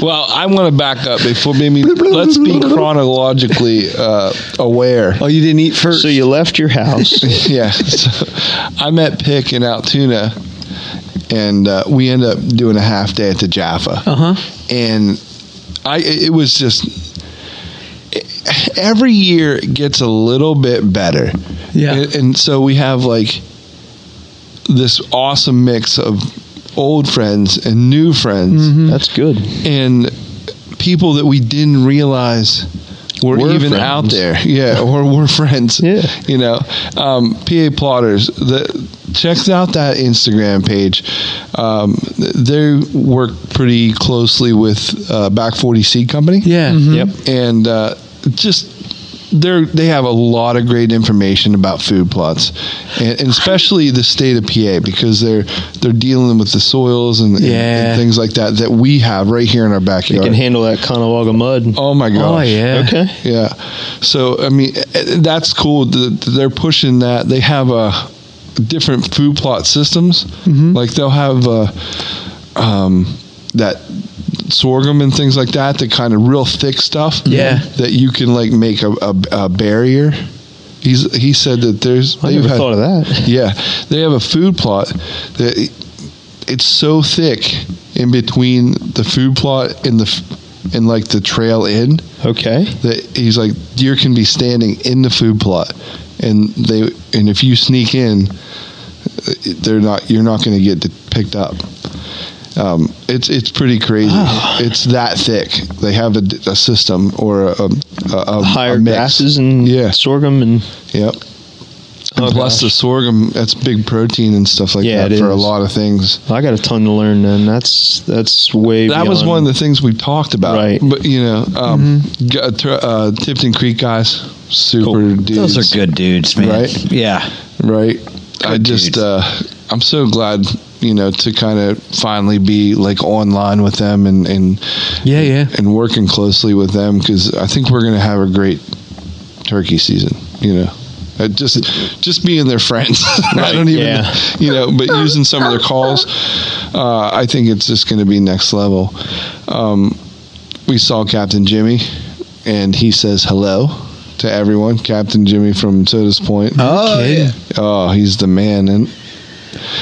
Speaker 3: Well, I want to back up before let's be chronologically aware.
Speaker 6: Oh, you didn't eat first?
Speaker 5: So you left your house.
Speaker 3: Yeah. So I met Pik in Altoona, and we ended up doing a half day at the Jaffa. And it was just every year it gets a little bit better.
Speaker 6: Yeah.
Speaker 3: And so we have this awesome mix of old friends and new friends.
Speaker 5: That's good.
Speaker 3: And people that we didn't realize were even
Speaker 5: friends.
Speaker 3: out there. Yeah, or were friends.
Speaker 5: Yeah.
Speaker 3: You know, PA Plotters, check out that Instagram page. They work pretty closely with Back 40 Seed Company.
Speaker 6: Yeah.
Speaker 5: Yep.
Speaker 3: And just they have a lot of great information about food plots, and especially the state of PA, because they're dealing with the soils and things like that we have right here in our
Speaker 5: They
Speaker 3: backyard.
Speaker 5: can handle that Conewaga mud.
Speaker 3: Oh my gosh.
Speaker 6: Oh, yeah.
Speaker 5: Okay.
Speaker 3: Yeah. So I mean, that's cool. They're pushing that. They have different food plot systems. Like they'll have that sorghum and things like that, the kind of real thick stuff.
Speaker 6: Yeah.
Speaker 3: That you can like make a barrier. He said that
Speaker 5: I never thought of that.
Speaker 3: Yeah, they have a food plot that it's so thick in between the food plot and like the trail end.
Speaker 5: Okay.
Speaker 3: That he's like, deer can be standing in the food plot, and if you sneak in, you're not going to get picked up. It's pretty crazy.
Speaker 5: Oh.
Speaker 3: It's that thick. They have a system or a
Speaker 5: Higher
Speaker 3: mix.
Speaker 5: grasses and sorghum and
Speaker 3: Yep. And plus the sorghum, that's big protein and stuff like that for a lot of things.
Speaker 5: I got a ton to learn, then. That's way.
Speaker 3: That was
Speaker 5: beyond.
Speaker 3: one of the things we talked about.
Speaker 5: Right.
Speaker 3: But Tipton Creek guys, super dudes.
Speaker 7: Those are good dudes, man.
Speaker 3: Right?
Speaker 7: Yeah.
Speaker 3: Right. I just I'm so glad, to kind of finally be like online with them and and working closely with them, because I think we're going to have a great turkey season. Just being their friends. I don't even, but using some of their calls, I think it's just going to be next level. We saw Captain Jimmy, and he says hello to everyone. Captain Jimmy from Soda's Point.
Speaker 7: Oh, yeah.
Speaker 3: Oh, he's the man. And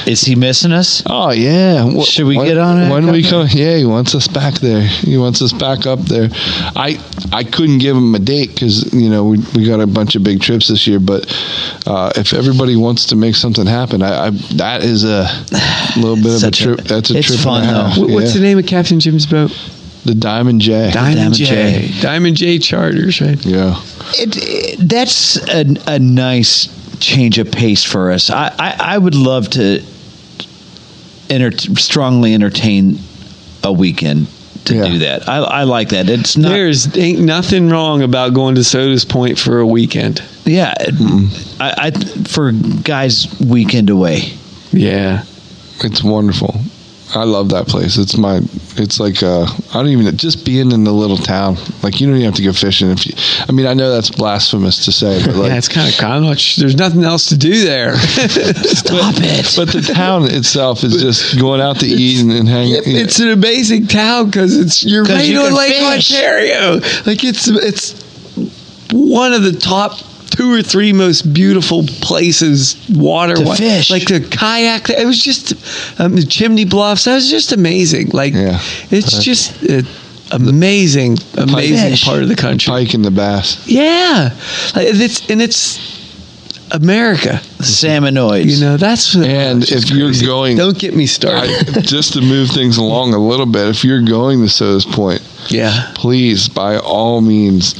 Speaker 7: is he missing us?
Speaker 3: oh yeah,
Speaker 7: Should we get on it?
Speaker 3: When we come? Yeah, he wants us back there. He wants us back up there. I couldn't give him a date because we got a bunch of big trips this year. But if everybody wants to make something happen, that is a little bit of a trip. That's a trip.
Speaker 7: Fun
Speaker 3: and a half.
Speaker 7: though.
Speaker 6: What's the name of Captain Jim's boat?
Speaker 3: The Diamond J.
Speaker 6: Diamond J. Diamond J Charters, right?
Speaker 3: Yeah.
Speaker 7: That's a nice change of pace for us. I would love to strongly entertain a weekend to do that. I like that. It's not.
Speaker 6: Ain't nothing wrong about going to Soda's Point for a weekend.
Speaker 7: Yeah, I for guys weekend away.
Speaker 6: Yeah,
Speaker 3: it's wonderful. I love that place. It's like I don't even, just being in the little town. Like, you don't even have to go fishing. I know that's blasphemous to say, but like,
Speaker 6: yeah, it's kind of there's nothing else to do there.
Speaker 7: Stop it.
Speaker 3: But the town itself is just going out to eat and hang.
Speaker 6: It's an amazing town because you're right
Speaker 7: you
Speaker 6: on
Speaker 7: can
Speaker 6: Lake
Speaker 7: fish.
Speaker 6: Ontario. Like it's one of the top 2 or 3 most beautiful places water
Speaker 7: To fish.
Speaker 6: Like the kayak, it was just the Chimney Bluffs. That was just amazing. Like it's just amazing part of the country.
Speaker 3: Pike and the bass.
Speaker 6: Yeah, it's America.
Speaker 7: Salmonoids.
Speaker 6: That's
Speaker 3: And if you're
Speaker 6: crazy.
Speaker 3: going,
Speaker 6: Don't get me started.
Speaker 3: just to move things along a little bit, if you're going to Soda's Point, please, by all means,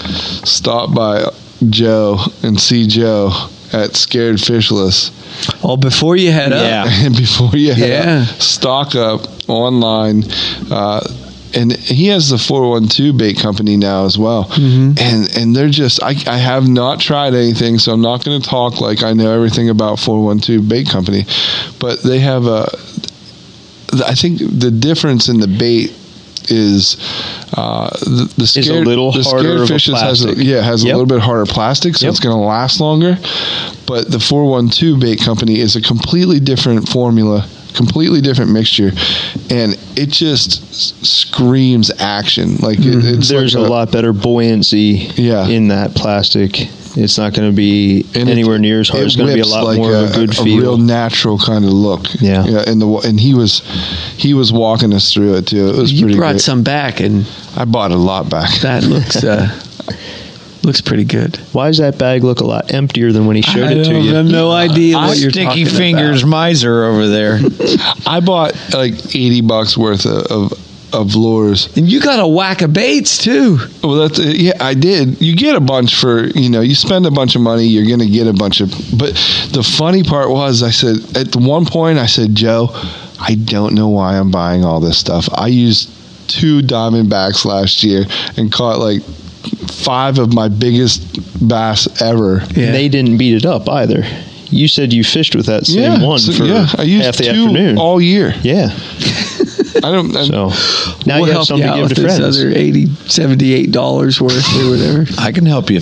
Speaker 3: stop by Joe and see Joe at Scared Fishless.
Speaker 6: Oh, before you head up.
Speaker 3: And before you head up, stock up online. And he has the 412 bait company now as well. And they're just, I have not tried anything, so I'm not going to talk like I know everything about 412 bait company. But they have I think the difference in the bait is the scared,
Speaker 5: is a little
Speaker 3: the
Speaker 5: harder of a
Speaker 3: fishes
Speaker 5: plastic.
Speaker 3: has a little bit harder plastic, so it's going to last longer. But the 412 bait company is a completely different formula, completely different mixture, and it just screams action. Like it's
Speaker 5: there's
Speaker 3: like
Speaker 5: a lot better buoyancy in that plastic. It's not going to be anywhere near as hard. It's going to be a lot more of a good feel.
Speaker 3: A real natural kind of look.
Speaker 5: Yeah.
Speaker 3: And he was walking us through it too. It was
Speaker 6: You
Speaker 3: pretty
Speaker 6: brought
Speaker 3: great.
Speaker 6: some back, and
Speaker 3: I bought a lot back.
Speaker 6: that looks. Looks pretty good.
Speaker 5: Why does that bag look a lot emptier than when he showed it to
Speaker 6: I
Speaker 5: you?
Speaker 6: have no idea what you're
Speaker 7: Sticky
Speaker 6: talking
Speaker 7: fingers
Speaker 6: about.
Speaker 7: miser over there.
Speaker 3: I bought like $80 worth of lures.
Speaker 6: And you got a whack of baits too.
Speaker 3: Well, I did. You get a bunch for, you spend a bunch of money, you're going to get a bunch of, but the funny part was I said, at one point I said, Joe, I don't know why I'm buying all this stuff. I used 2 Diamondbacks last year and caught like 5 of my biggest bass ever.
Speaker 6: Yeah.
Speaker 5: They didn't beat it up either. You said you fished with that same one for
Speaker 3: I used
Speaker 5: half the
Speaker 3: 2
Speaker 5: afternoon.
Speaker 3: all year.
Speaker 5: Yeah.
Speaker 3: I don't.
Speaker 5: So now
Speaker 6: We'll
Speaker 5: you have
Speaker 6: help
Speaker 5: something
Speaker 6: you
Speaker 5: to
Speaker 6: out
Speaker 5: give to
Speaker 6: with this
Speaker 5: friends.
Speaker 6: other $78 worth or whatever.
Speaker 7: I can help you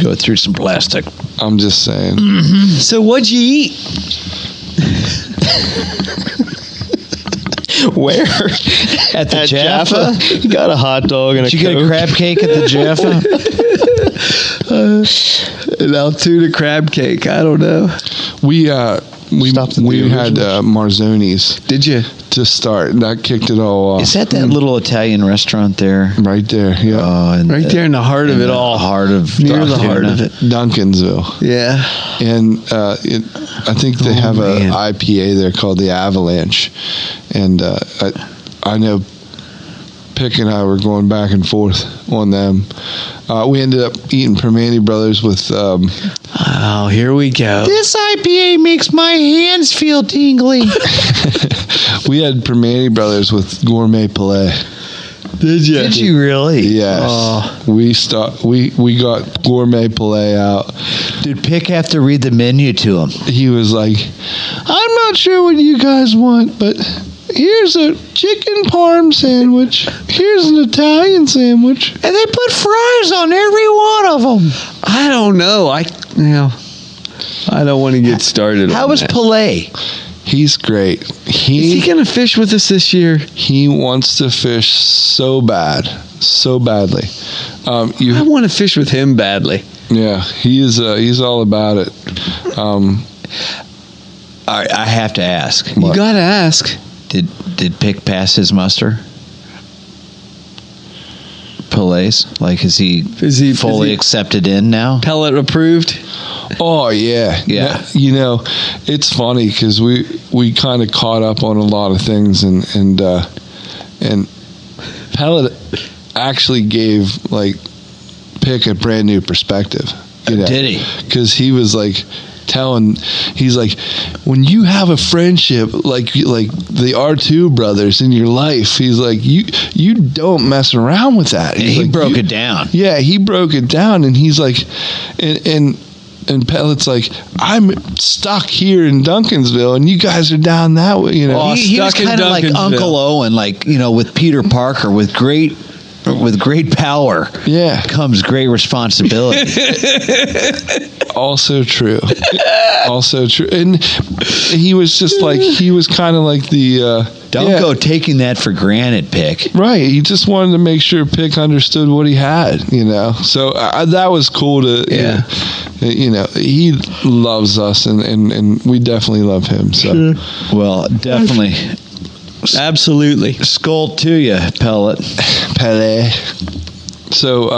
Speaker 7: go through some plastic.
Speaker 3: I'm just saying.
Speaker 6: So what'd you eat?
Speaker 5: Where?
Speaker 7: At the
Speaker 5: At
Speaker 7: Jaffa?
Speaker 5: You got a hot dog and
Speaker 7: Did
Speaker 5: a
Speaker 7: you get a
Speaker 5: Coke.
Speaker 7: crab cake at the Jaffa?
Speaker 6: An Altoona crab cake. I don't know.
Speaker 3: We
Speaker 5: Stop the
Speaker 3: had Marzoni's
Speaker 6: Did you?
Speaker 3: to start. That kicked it all off.
Speaker 7: Is that little Italian restaurant there?
Speaker 3: Right there? Yeah.
Speaker 6: Right there in the heart of it all.
Speaker 7: Heart of
Speaker 6: Near the heart
Speaker 7: Altoona.
Speaker 6: of it.
Speaker 3: Duncansville.
Speaker 6: Yeah.
Speaker 3: And I think they have a
Speaker 6: man.
Speaker 3: IPA there called the Avalanche, and I know Pik and I were going back and forth on them. We ended up eating Permane Brothers with.
Speaker 6: Oh, here we go.
Speaker 7: This IPA makes my hands feel tingly.
Speaker 3: We had Permane Brothers with gourmet poulet.
Speaker 6: Did you?
Speaker 7: Did you really?
Speaker 3: Yes, we got gourmet poulet out.
Speaker 7: Did Pik have to read the menu to him?
Speaker 3: He was like, "I'm not sure what you guys want, but here's a chicken parm sandwich. Here's an Italian sandwich."
Speaker 7: And they put fries on every one of them.
Speaker 6: I don't know. I don't want to get started.
Speaker 7: How
Speaker 6: on
Speaker 7: was
Speaker 6: that.
Speaker 7: Pillay?
Speaker 3: He's great.
Speaker 6: Is he gonna fish with us this year?
Speaker 3: He wants to fish so badly.
Speaker 6: I want to fish with him badly.
Speaker 3: Yeah, he's all about it.
Speaker 7: I have to ask.
Speaker 6: You gotta ask.
Speaker 7: Did Pik pass his muster? Pillay's? Like, is he fully accepted in now?
Speaker 6: Pellet approved.
Speaker 3: Oh yeah.
Speaker 7: Yeah.
Speaker 3: It's funny because we kind of caught up on a lot of things, and Pellet actually gave like Pik a brand new perspective.
Speaker 7: Did he?
Speaker 3: Because he was like he's like, when you have a friendship like the R2 brothers in your life, he's like, you don't mess around with that.
Speaker 7: And he broke it down.
Speaker 3: Yeah, he broke it down, and he's like, and Pellet's like, I'm stuck here in Duncansville, and you guys are down that way.
Speaker 7: He was
Speaker 6: Stuck in
Speaker 7: kind of like
Speaker 6: Duncansville.
Speaker 7: Uncle Owen, like, with Peter Parker, with great power comes great responsibility.
Speaker 3: Also true. And he was just like, he was kind of like the
Speaker 7: Don't go taking that for granted, Pik.
Speaker 3: right. He just wanted to make sure Pik understood what he had, So that was cool to, he loves us, and we definitely love him. So
Speaker 7: Well, definitely.
Speaker 6: Absolutely.
Speaker 7: Skull to you, Pellet.
Speaker 3: Pele. So,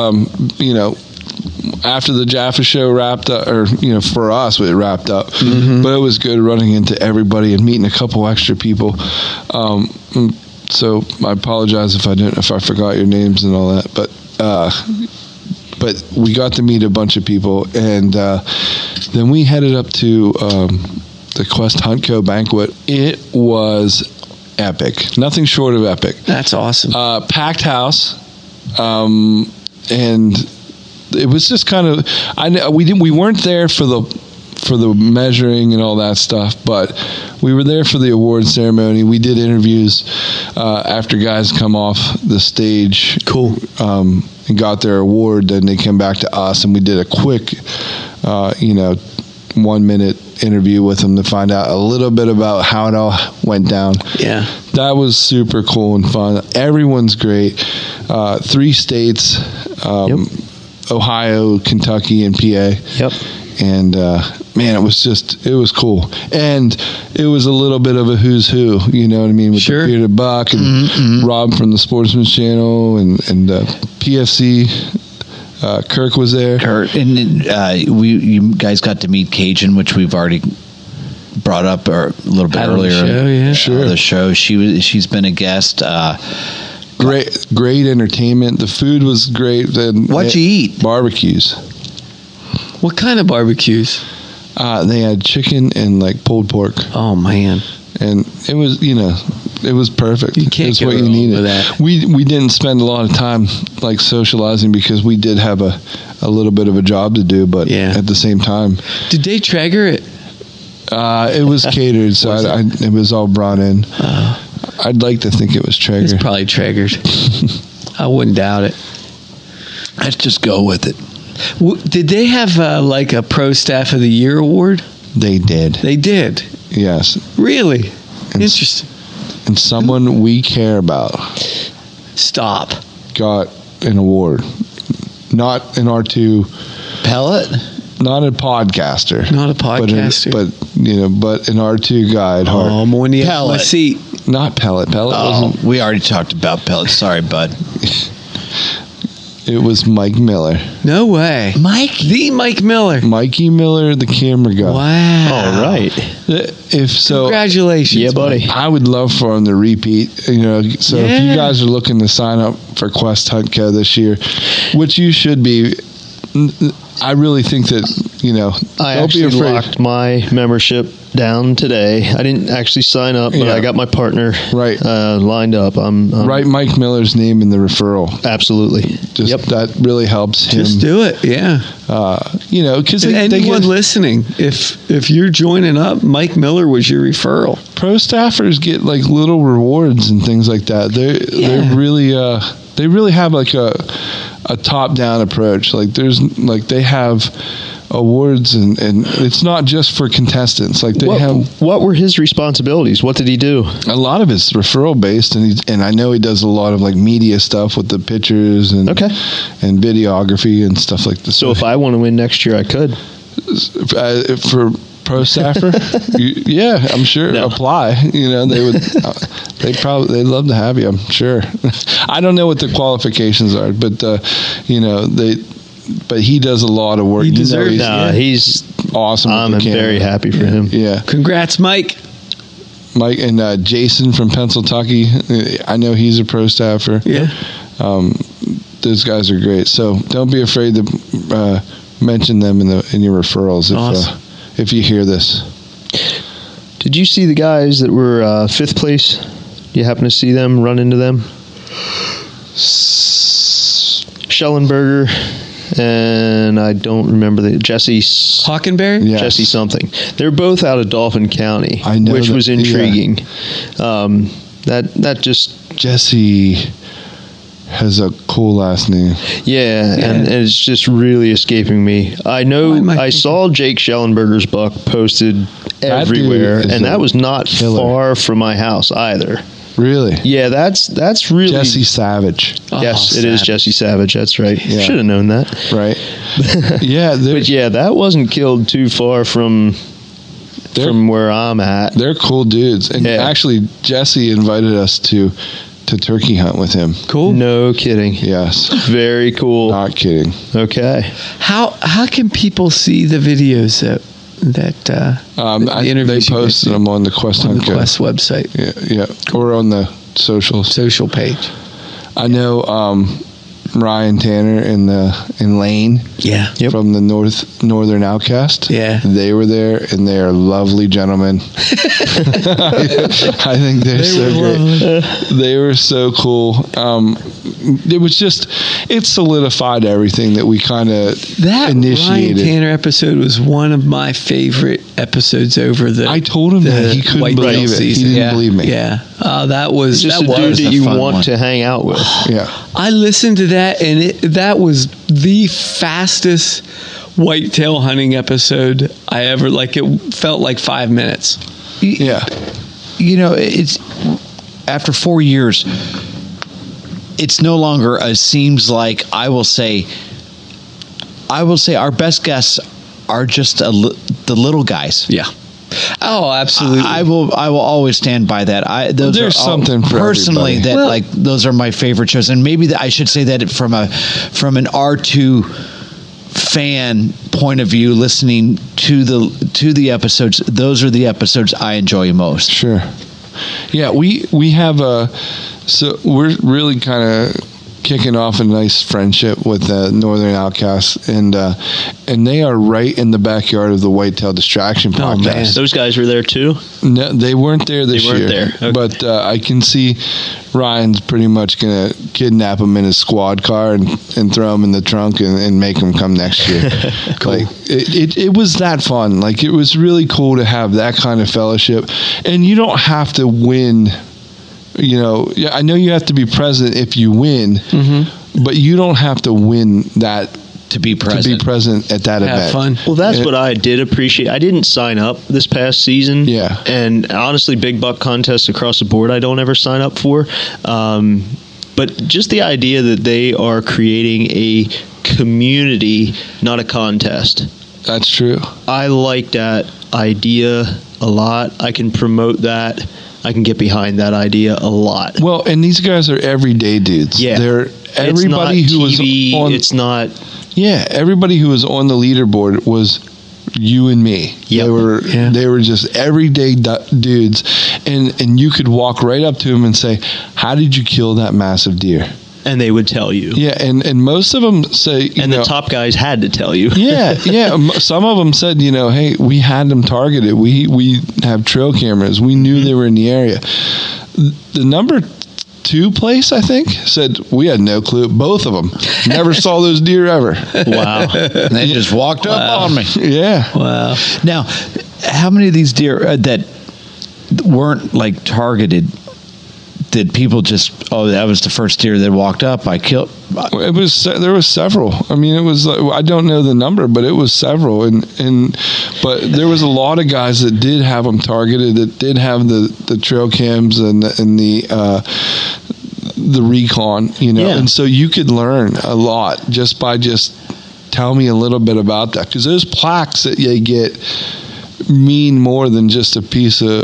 Speaker 3: after the Jaffa show wrapped up, or, for us, it wrapped up, but it was good running into everybody and meeting a couple extra people. So I apologize if I forgot your names and all that, but we got to meet a bunch of people, and then we headed up to the Quest Hunt Co. Banquet. It was epic. Nothing short of epic.
Speaker 6: That's awesome.
Speaker 3: Packed house, and it was just kind of. We weren't there for the measuring and all that stuff, but we were there for the award ceremony. We did interviews after guys come off the stage.
Speaker 6: Cool.
Speaker 3: And got their award. Then they came back to us, and we did a quick, 1-minute interview with them to find out a little bit about how it all went down.
Speaker 6: Yeah.
Speaker 3: That was super cool and fun. Everyone's great. 3 states, Ohio, Kentucky, and PA.
Speaker 5: Yep.
Speaker 3: And man, it was cool. And it was a little bit of a who's who, you know what I mean? With
Speaker 6: Sure.
Speaker 3: the Bearded Buck and Rob from the Sportsman's Channel and PFC, Kirk was there.
Speaker 7: Kurt, and you guys got to meet Cajun, which we've already brought up a little bit earlier.
Speaker 6: Show, yeah.
Speaker 3: Sure.
Speaker 7: The show. She's been a guest.
Speaker 3: Great entertainment. The food was great.
Speaker 7: What'd you eat?
Speaker 3: Barbecues.
Speaker 6: What kind of barbecues?
Speaker 3: They had chicken and like pulled pork.
Speaker 6: Oh man.
Speaker 3: And it was, it was perfect.
Speaker 6: You can't
Speaker 3: it's
Speaker 6: go
Speaker 3: what you
Speaker 6: wrong
Speaker 3: needed.
Speaker 6: with that.
Speaker 3: We didn't spend a lot of time like socializing because we did have a little bit of a job to do, but at the same time,
Speaker 6: Did they Traeger it?
Speaker 3: it was catered, so it was all brought in. I'd like to think it was Traeger.
Speaker 6: It's probably Traegered. I wouldn't doubt it.
Speaker 7: Let's just go with it.
Speaker 6: Did they have like a Pro Staff of the Year award?
Speaker 3: They did.
Speaker 6: They did.
Speaker 3: Yes.
Speaker 6: Really? Interesting.
Speaker 3: And someone we care about
Speaker 6: Stop.
Speaker 3: got an award. Not an R2
Speaker 7: Pellet?
Speaker 3: Not a podcaster.
Speaker 6: Not a podcaster.
Speaker 3: But an R2 guy at heart.
Speaker 6: Oh, I'm on the edge of my
Speaker 7: Pellet.
Speaker 6: seat.
Speaker 3: Not Pellet. Pellet wasn't.
Speaker 7: We already talked about Pellet. Sorry, bud.
Speaker 3: It was Mike Miller.
Speaker 6: No way. The Mike Miller.
Speaker 3: Mikey Miller, the camera guy.
Speaker 6: Wow.
Speaker 5: All right.
Speaker 3: If so,
Speaker 6: Congratulations.
Speaker 5: Yeah, buddy.
Speaker 3: I would love for him to repeat. So if you
Speaker 6: Yeah.
Speaker 3: guys are looking to sign up for Quest Hunt Co this year, which you should be, I really think that
Speaker 5: I
Speaker 3: don't be
Speaker 5: actually
Speaker 3: afraid.
Speaker 5: locked my membership down today. I didn't actually sign up, but
Speaker 3: Yeah.
Speaker 5: I got my partner
Speaker 3: Right.
Speaker 5: lined up. I'm
Speaker 3: Write Mike Miller's name in the referral.
Speaker 5: absolutely.
Speaker 3: That really helps him.
Speaker 6: Just do it. Yeah.
Speaker 3: Because
Speaker 6: And anyone listening, if you're joining up, Mike Miller was your referral.
Speaker 3: pro staffers get like little rewards and things like that. They're really they really have like a top down approach. Like they have awards and it's not just for contestants. Like they have.
Speaker 5: What were his responsibilities? What did he do?
Speaker 3: A lot of it's referral based, and I know he does a lot of like media stuff with the pictures and videography and stuff like this.
Speaker 5: So if I want to win next year, I could.
Speaker 3: For pro staffer, I'm sure apply. They would. They'd love to have you. I'm sure. I don't know what the qualifications are, but But he does a lot of work.
Speaker 6: He deserves it.
Speaker 5: He's
Speaker 3: awesome.
Speaker 5: I'm very happy for him.
Speaker 3: Yeah.
Speaker 6: Congrats, Mike.
Speaker 3: Mike and Jason from Pennsylvania. I know he's a pro staffer.
Speaker 6: Yeah.
Speaker 3: Those guys are great. So don't be afraid to mention them in your referrals if you hear this.
Speaker 5: Did you see the guys that were fifth place? You happen to see them, run into them? Schellenberger and I don't remember Jesse
Speaker 6: Hockenberry?
Speaker 3: Yes.
Speaker 5: Jesse something. They're both out of Dauphin County,
Speaker 3: I know
Speaker 5: which was intriguing. That just
Speaker 3: Jesse has a cool last name.
Speaker 5: Yeah, and it's just really escaping me. I know I saw Jake Schellenberger's buck posted everywhere, and that was not far from my house either.
Speaker 3: Really?
Speaker 5: Yeah, that's really
Speaker 3: Jesse Savage.
Speaker 5: Yes, it is Jesse Savage. That's right.
Speaker 3: Yeah.
Speaker 5: Should have known that.
Speaker 3: Right. Yeah,
Speaker 5: but that wasn't killed too far from where I'm at.
Speaker 3: They're cool dudes, and actually Jesse invited us to turkey hunt with him.
Speaker 6: Cool.
Speaker 5: No kidding.
Speaker 3: Yes.
Speaker 5: Very cool.
Speaker 3: Not kidding.
Speaker 5: Okay.
Speaker 3: How
Speaker 6: can people see the videos that
Speaker 3: they posted them on the Quest Hunt Co.
Speaker 6: Quest website?
Speaker 3: Yeah, or on the social
Speaker 6: page.
Speaker 3: I know Ryan Tanner and Lane.
Speaker 6: Yeah.
Speaker 3: From the Northern Outcast.
Speaker 6: Yeah.
Speaker 3: They were there, and they are lovely gentlemen. I think they're so great. They were so cool. It solidified everything that we kind of initiated.
Speaker 6: Ryan Tanner episode was one of my favorite episodes over the.
Speaker 3: I told him that he couldn't believe it.
Speaker 6: Season.
Speaker 3: He didn't believe me.
Speaker 6: Yeah, that was
Speaker 5: just a dude that you want to hang out with.
Speaker 3: Yeah,
Speaker 6: I listened to that, and that was the fastest whitetail hunting episode I ever. Like, it felt like 5 minutes.
Speaker 3: Yeah,
Speaker 7: it's after 4 years. It's no longer seems like I will say our best guests are just the little guys.
Speaker 6: Yeah. Oh, absolutely.
Speaker 7: I will always stand by that.
Speaker 3: There's something for
Speaker 7: personally
Speaker 3: everybody.
Speaker 7: that like those are my favorite shows, and maybe I should say that from an R2 fan point of view, listening to the episodes, those are the episodes I enjoy most.
Speaker 3: Sure. Yeah, we have so we're really kind of kicking off a nice friendship with the Northern Outcasts, and they are right in the backyard of the Whitetail Distraction podcast.
Speaker 5: Man. Those guys were there too?
Speaker 3: No, they weren't there this year.
Speaker 5: There. Okay.
Speaker 3: But I can see Ryan's pretty much going to kidnap him in his squad car and throw him in the trunk and make him come next year.
Speaker 5: Cool.
Speaker 3: Like, it was that fun. Like, it was really cool to have that kind of fellowship. And you don't have to win. You know, I know you have to be present if you win, but you don't have to win that
Speaker 7: to be present
Speaker 3: at that event.
Speaker 6: Have fun.
Speaker 5: Well, that's what I did appreciate. I didn't sign up this past season.
Speaker 3: Yeah.
Speaker 5: And honestly, big buck contests across the board, I don't ever sign up for. But just the idea that they are creating a community, not a contest.
Speaker 3: That's true.
Speaker 5: I like that idea a lot. I can promote that. I can get behind that idea a lot.
Speaker 3: Well, and these guys are everyday dudes.
Speaker 5: Yeah.
Speaker 3: They're everybody
Speaker 5: it's not
Speaker 3: who
Speaker 5: TV,
Speaker 3: was on.
Speaker 5: It's not.
Speaker 3: Yeah, everybody who was on the leaderboard was you and me.
Speaker 5: Yep.
Speaker 3: They were just everyday dudes, and you could walk right up to them and say, "How did you kill that massive deer?"
Speaker 5: And they would tell you.
Speaker 3: Yeah, and most of them say,
Speaker 5: the top guys had to tell you.
Speaker 3: yeah. Some of them said, hey, we had them targeted. We have trail cameras. We knew they were in the area. The number 2 place, I think, said we had no clue. Both of them never saw those deer ever.
Speaker 5: Wow.
Speaker 7: They just walked up on me.
Speaker 3: Yeah.
Speaker 6: Wow.
Speaker 7: Now, how many of these deer that weren't like targeted? Did people just? Oh, that was the first deer that walked up. I killed.
Speaker 3: There was several. I mean, it was. I don't know the number, but it was several. But there was a lot of guys that did have them targeted. That did have the trail cams and the recon.
Speaker 5: Yeah.
Speaker 3: And so you could learn a lot just by tell me a little bit about that, because those plaques that you get mean more than just a piece of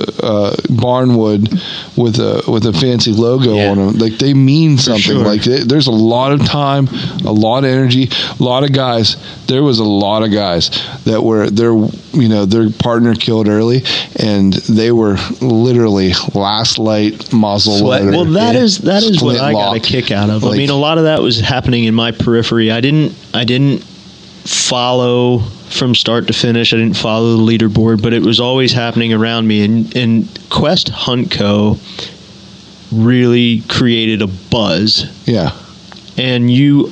Speaker 3: barnwood with a fancy logo on them. Like, they mean something.
Speaker 5: Sure.
Speaker 3: Like, there's a lot of time, a lot of energy, a lot of guys. There was a lot of guys that were their partner killed early, and they were literally last light muzzle loader.
Speaker 5: Well, that is what I got a
Speaker 3: Flintlock.
Speaker 5: kick out of.
Speaker 3: Like,
Speaker 5: I mean, a lot of that was happening in my periphery. I didn't follow from start to finish. I didn't follow the leaderboard, but it was always happening around me. And Quest Hunt Co. really created a buzz.
Speaker 3: Yeah.
Speaker 5: And you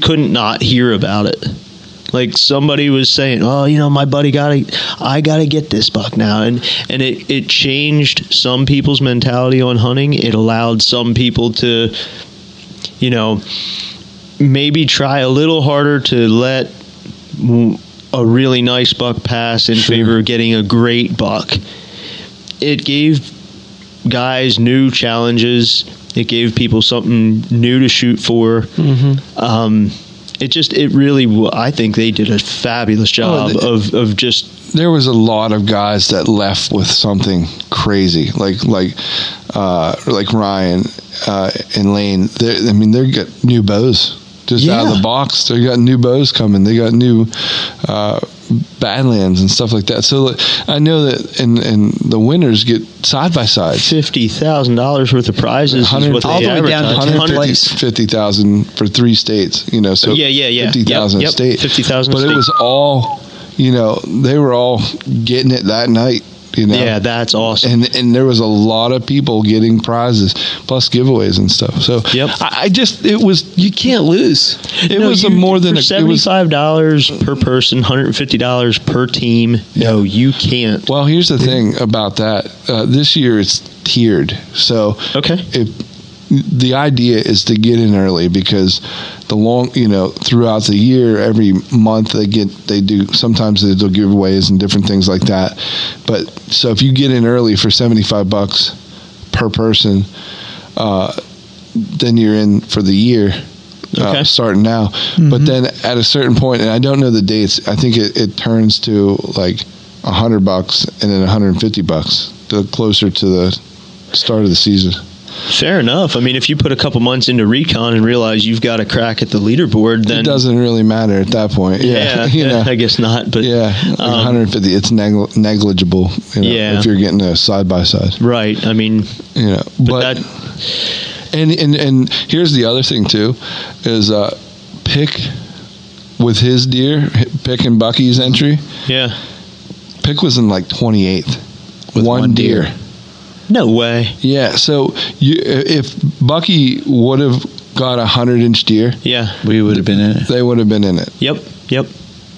Speaker 5: couldn't not hear about it. Like, somebody was saying, "Oh, my buddy I gotta get this buck now," and it changed some people's mentality on hunting. It allowed some people to, maybe try a little harder to let a really nice buck pass in favor of getting a great buck. It gave guys new challenges. It gave people something new to shoot for. I think they did a fabulous job of just.
Speaker 3: There was a lot of guys that left with something crazy, like Ryan and Lane. They got new bows just out of the box. They got new bows coming. They got new Badlands and stuff like that. So I know that, and the winners get side by sides.
Speaker 5: $50,000 worth of prizes is what
Speaker 7: all
Speaker 5: they
Speaker 7: the way down to
Speaker 5: advertise.
Speaker 3: 50,000 for 3 states. So
Speaker 5: yeah.
Speaker 3: 50,000
Speaker 5: Yep,
Speaker 3: state.
Speaker 5: 50,000
Speaker 3: But
Speaker 5: state.
Speaker 3: it was all, they were all getting it that night.
Speaker 5: Yeah, that's awesome.
Speaker 3: And there was a lot of people getting prizes plus giveaways and stuff. So
Speaker 5: Yep.
Speaker 3: it was,
Speaker 6: You can't lose.
Speaker 3: it was more than
Speaker 5: for $75 per person, $150 per team. No, you can't.
Speaker 3: Well, here's the thing about that. This year it's tiered. So
Speaker 5: Okay.
Speaker 3: the idea is to get in early, because throughout the year, every month sometimes they'll giveaways and different things like that. But so if you get in early for $75 per person, then you're in for the year.
Speaker 5: Okay.
Speaker 3: Starting now. But then at a certain point, and I don't know the dates, I think it turns to like $100 and then $150 the closer to the start of the season.
Speaker 5: Fair enough. I mean, if you put a couple months into recon and realize you've got a crack at the leaderboard, then
Speaker 3: it doesn't really matter at that point.
Speaker 5: Yeah,
Speaker 3: you know?
Speaker 5: I guess not. But
Speaker 3: yeah, like 150, it's negligible. You know,
Speaker 5: yeah,
Speaker 3: if you're getting a side by side,
Speaker 5: right? I mean,
Speaker 3: you know, but and here's the other thing too, is Pik with his deer, Pik and Bucky's entry.
Speaker 5: Yeah,
Speaker 3: Pik was in like 28th with one deer.
Speaker 5: No way.
Speaker 3: Yeah, so if Bucky would have got 100-inch deer,
Speaker 5: yeah,
Speaker 7: we would have been in it.
Speaker 3: They would have been in it.
Speaker 5: Yep.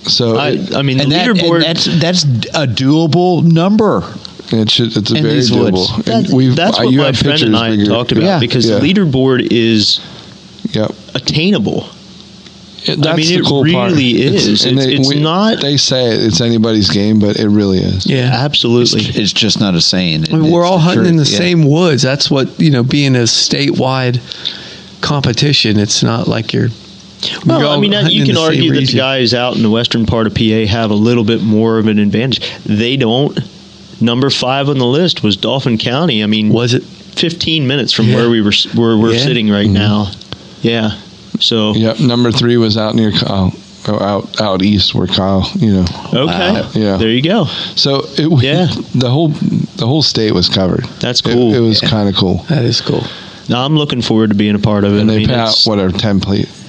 Speaker 3: So
Speaker 5: I mean, the leaderboard.
Speaker 7: That's a doable number.
Speaker 3: It's a very
Speaker 7: these
Speaker 3: doable.
Speaker 5: That's what my friend and I talked about, because the leaderboard is attainable.
Speaker 3: That's
Speaker 5: I mean,
Speaker 3: the cool part.
Speaker 5: It really is. It's not.
Speaker 3: They say it's anybody's game, but it really is.
Speaker 6: Yeah,
Speaker 5: absolutely.
Speaker 7: It's just not a saying.
Speaker 6: I mean, we're all hunting in the same woods. That's what, being a statewide competition. It's not like you're.
Speaker 5: Well, I mean, you can argue that the guys out in the western part of PA have a little bit more of an advantage. They don't. Number 5 on the list was Dauphin County. I mean, was it 15 minutes from where we're sitting right now? Yeah. So
Speaker 3: number 3 was out near Kyle, out east where Kyle,
Speaker 5: Okay.
Speaker 3: Yeah.
Speaker 5: There you go.
Speaker 3: So the whole state was covered.
Speaker 5: That's cool.
Speaker 3: It was kind of cool.
Speaker 6: That is cool.
Speaker 5: Now I'm looking forward to being a part of it.
Speaker 3: And they pay out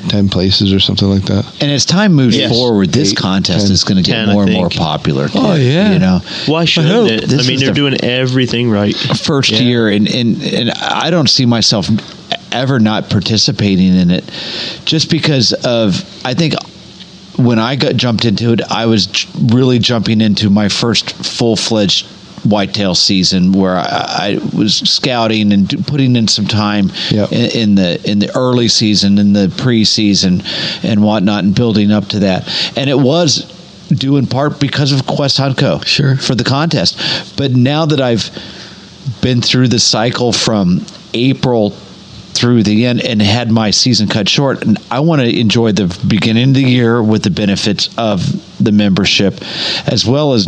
Speaker 3: 10 places or something like that.
Speaker 7: And as time moves forward, this contest is going to get more and more popular.
Speaker 6: Oh yeah.
Speaker 5: Why shouldn't it? I mean, they're doing everything right.
Speaker 7: First year, and I don't see myself ever not participating in it, just because of, I think when I jumped into it, I was really jumping into my first full-fledged whitetail season, where I was scouting and putting in some time in the early season, in the preseason and whatnot, and building up to that. And it was due in part because of Quest Hunt Co. For the contest. But now that I've been through the cycle from April through the end and had my season cut short, and I want to enjoy the beginning of the year with the benefits of the membership, as well as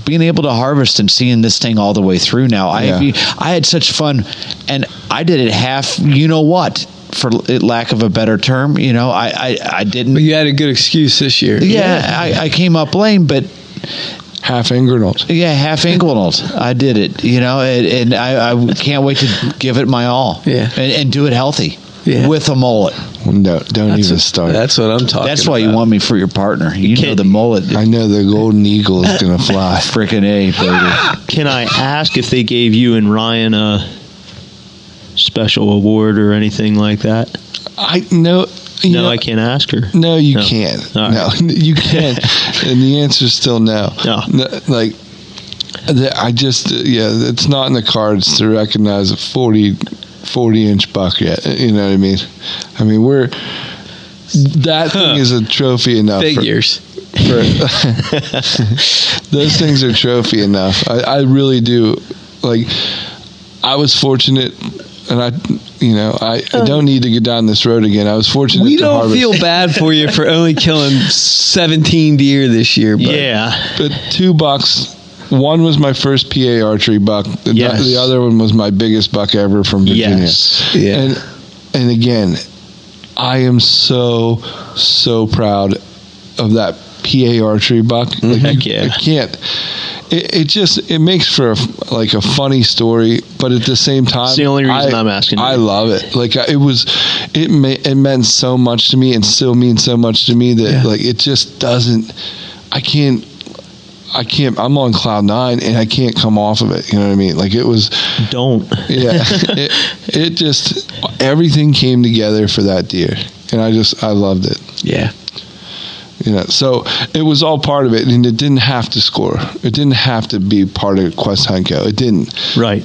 Speaker 7: being able to harvest and seeing this thing all the way through now. I had such fun, and I did it half, for lack of a better term, I didn't.
Speaker 6: But you had a good excuse this year.
Speaker 7: Yeah, I came up lame, but
Speaker 3: half Inglewood.
Speaker 7: Yeah, half Inglewood. I did it, and I can't wait to give it my all.
Speaker 6: Yeah,
Speaker 7: and do it healthy. Yeah. With a mullet.
Speaker 3: No, don't even start.
Speaker 6: That's what I'm talking about.
Speaker 7: That's why you want me for your partner. You know the mullet.
Speaker 3: I know the golden eagle is going to fly.
Speaker 7: Frickin' A, baby.
Speaker 5: Can I ask if they gave you and Ryan a special award or anything like that?
Speaker 3: I can't ask her. No, you can't. Right. No, you can't. And the answer is still no. Like, I just, it's not in the cards to recognize a 40-inch buck yet. You know what I mean? I mean, that thing is a trophy enough.
Speaker 6: Figures.
Speaker 3: Those things are trophy enough. I really do. Like, I was fortunate, and I don't need to get down this road again. I was fortunate.
Speaker 6: We don't feel bad for you for only killing 17 deer this year. But.
Speaker 5: Yeah.
Speaker 3: But 2 bucks. One was my first PA archery buck. The other one was my biggest buck ever from Virginia.
Speaker 5: Yes.
Speaker 3: Yeah. And again, I am so proud of that PA archery buck. Like, I can't. It makes for a funny story, but at the same time,
Speaker 5: it's the only reason I'm asking.
Speaker 3: I love it. Like, it meant so much to me, and still means so much to me that it just doesn't. I can't. I'm on cloud 9 and I can't come off of it. You know what I mean? Like, it was.
Speaker 5: Don't.
Speaker 3: Yeah. It just, everything came together for that deer, and I loved it.
Speaker 6: Yeah.
Speaker 3: So it was all part of it, and it didn't have to score. It didn't have to be part of Quest Hunt Co. It didn't.
Speaker 5: Right.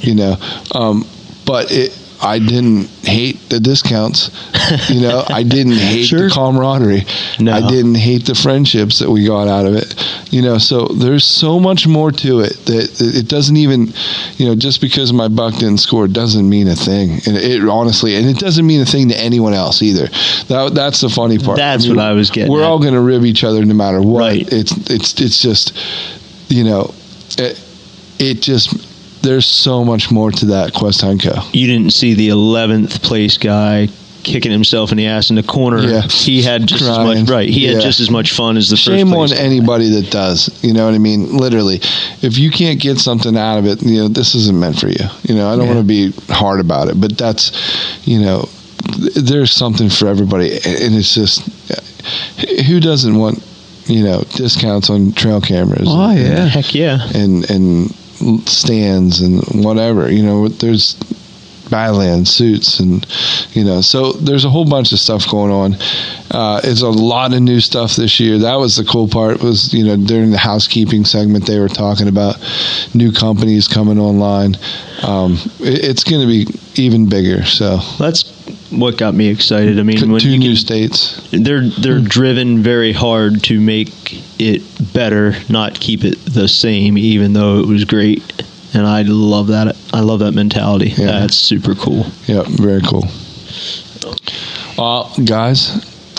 Speaker 3: But I didn't hate the discounts. I didn't hate the camaraderie.
Speaker 5: No.
Speaker 3: I didn't hate the friendships that we got out of it. So there's so much more to it that it doesn't even, just because my buck didn't score doesn't mean a thing. And it honestly, and it doesn't mean a thing to anyone else either. That's the funny part.
Speaker 5: That's what I was getting.
Speaker 3: We're all going to rib each other no matter what.
Speaker 5: Right.
Speaker 3: It's just, you know, it just, there's so much more to that Quest Hunko.
Speaker 5: You didn't see the 11th place guy kicking himself in the ass in the corner.
Speaker 3: Yeah.
Speaker 5: He had just
Speaker 3: Crying.
Speaker 5: as much, right. He
Speaker 3: Yeah.
Speaker 5: had just as much fun as the
Speaker 3: Shame
Speaker 5: first place
Speaker 3: on
Speaker 5: guy.
Speaker 3: anybody that does. You know what I mean? Literally, if you can't get something out of it, you know, this isn't meant for you. You know, I don't want to be hard about it, but that's, you know, there's something for everybody, and it's just, who doesn't want, you know, discounts on trail cameras?
Speaker 6: Oh, yeah.
Speaker 5: Heck yeah.
Speaker 3: And stands and whatever. You know, there's Badlands suits, and you know, so there's a whole bunch of stuff going on. It's a lot of new stuff this year. That was the cool part, was, you know, during the housekeeping segment they were talking about new companies coming online. It's going to be even bigger. So
Speaker 5: That's what got me excited. I mean, when
Speaker 3: two
Speaker 5: you
Speaker 3: new
Speaker 5: can,
Speaker 3: states.
Speaker 5: they're driven very hard to make it better, not keep it the same, even though it was great. And I love that. I love that mentality.
Speaker 3: Yeah.
Speaker 5: That's super cool.
Speaker 3: Yeah, very cool. Guys,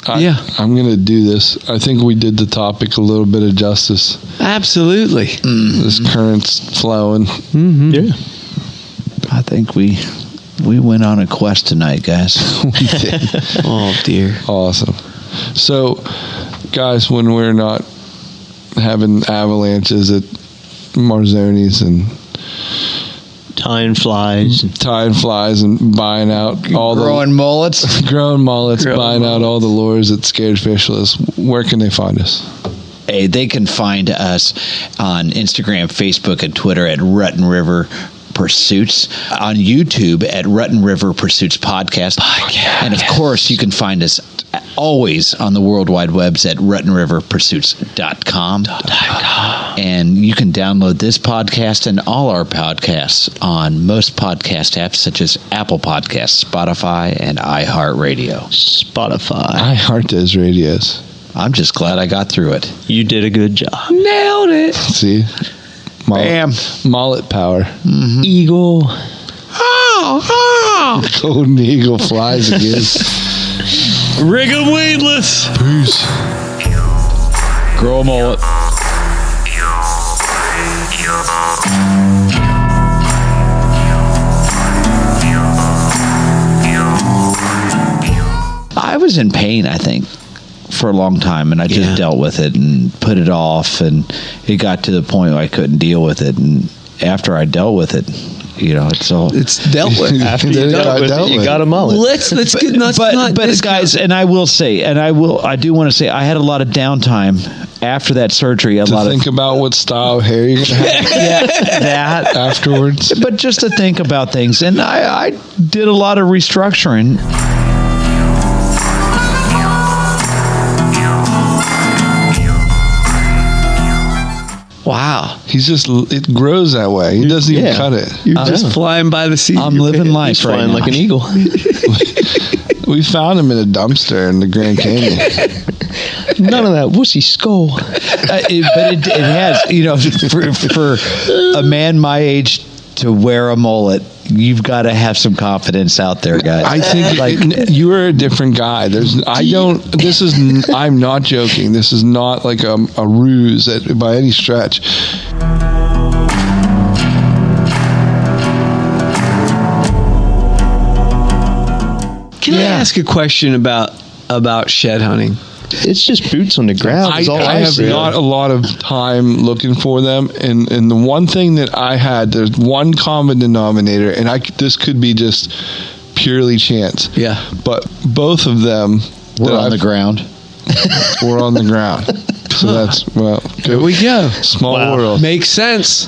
Speaker 3: I'm going to do this. I think we did the topic a little bit of justice.
Speaker 6: Absolutely.
Speaker 3: This current's flowing.
Speaker 6: Mm-hmm.
Speaker 5: Yeah.
Speaker 7: I think we went on a quest tonight, guys.
Speaker 3: We did.
Speaker 6: Oh, dear.
Speaker 3: Awesome. So, guys, when we're not having avalanches at Marzoni's and
Speaker 5: Time flies.
Speaker 3: tying flies and buying out all
Speaker 7: Growing mullets.
Speaker 3: growing mullets,
Speaker 6: Growing
Speaker 3: buying out all the lures at Scared Fishless, where can they find us?
Speaker 7: Hey, they can find us on Instagram, Facebook, and Twitter at Rutten River Pursuits, on YouTube at Rutten River Pursuits Podcast. And of course, you can find us always on the World Wide Webs at RuttenRiverPursuits.com. And you can download this podcast and all our podcasts on most podcast apps such as Apple Podcasts, Spotify, and iHeartRadio.
Speaker 5: Spotify.
Speaker 3: I heart those radios.
Speaker 7: I'm just glad I got through it.
Speaker 5: You did a good job.
Speaker 6: Nailed it.
Speaker 3: See?
Speaker 7: Bam.
Speaker 3: Mullet power.
Speaker 5: Eagle.
Speaker 3: Golden Eagle flies again.
Speaker 1: Rig 'em weedless.
Speaker 3: Peace.
Speaker 1: Grow a mullet.
Speaker 7: I was in pain, I think, for a long time, and I just dealt with it and put it off, and it got to the point where I couldn't deal with it. And after I dealt with it, you know, it's
Speaker 6: dealt with.
Speaker 5: After you dealt with it, you got a mullet.
Speaker 6: Let's get nuts.
Speaker 7: but guys, and I will say, I do want to say, I had a lot of downtime after that surgery.
Speaker 3: Think about what style of hair you're going to have
Speaker 7: that
Speaker 3: afterwards.
Speaker 7: but just to think about things, and I did a lot of restructuring.
Speaker 6: Wow.
Speaker 3: It grows that way. He doesn't even cut it.
Speaker 6: You're just flying by the seat.
Speaker 7: I'm living life
Speaker 5: He's
Speaker 7: right
Speaker 5: flying
Speaker 7: now.
Speaker 5: like an eagle.
Speaker 3: We found him in a dumpster in the Grand Canyon.
Speaker 5: None of that wussy skull.
Speaker 7: But it has, you know, for a man my age to wear a mullet, you've got to have some confidence out there, guys.
Speaker 3: I think you are a different guy. I'm not joking. This is not like a ruse by any stretch.
Speaker 6: Can I ask a question about shed hunting?
Speaker 5: It's just boots on the ground.
Speaker 3: I
Speaker 5: is all
Speaker 3: have
Speaker 5: see.
Speaker 3: not a lot of time looking for them, and the one thing that I had, there's one common denominator, and this could be just purely chance.
Speaker 6: Yeah.
Speaker 3: But both of them
Speaker 7: We're on the ground.
Speaker 3: were on the ground. So that's, well,
Speaker 6: There we go.
Speaker 3: small
Speaker 5: Wow.
Speaker 3: world.
Speaker 6: Makes sense.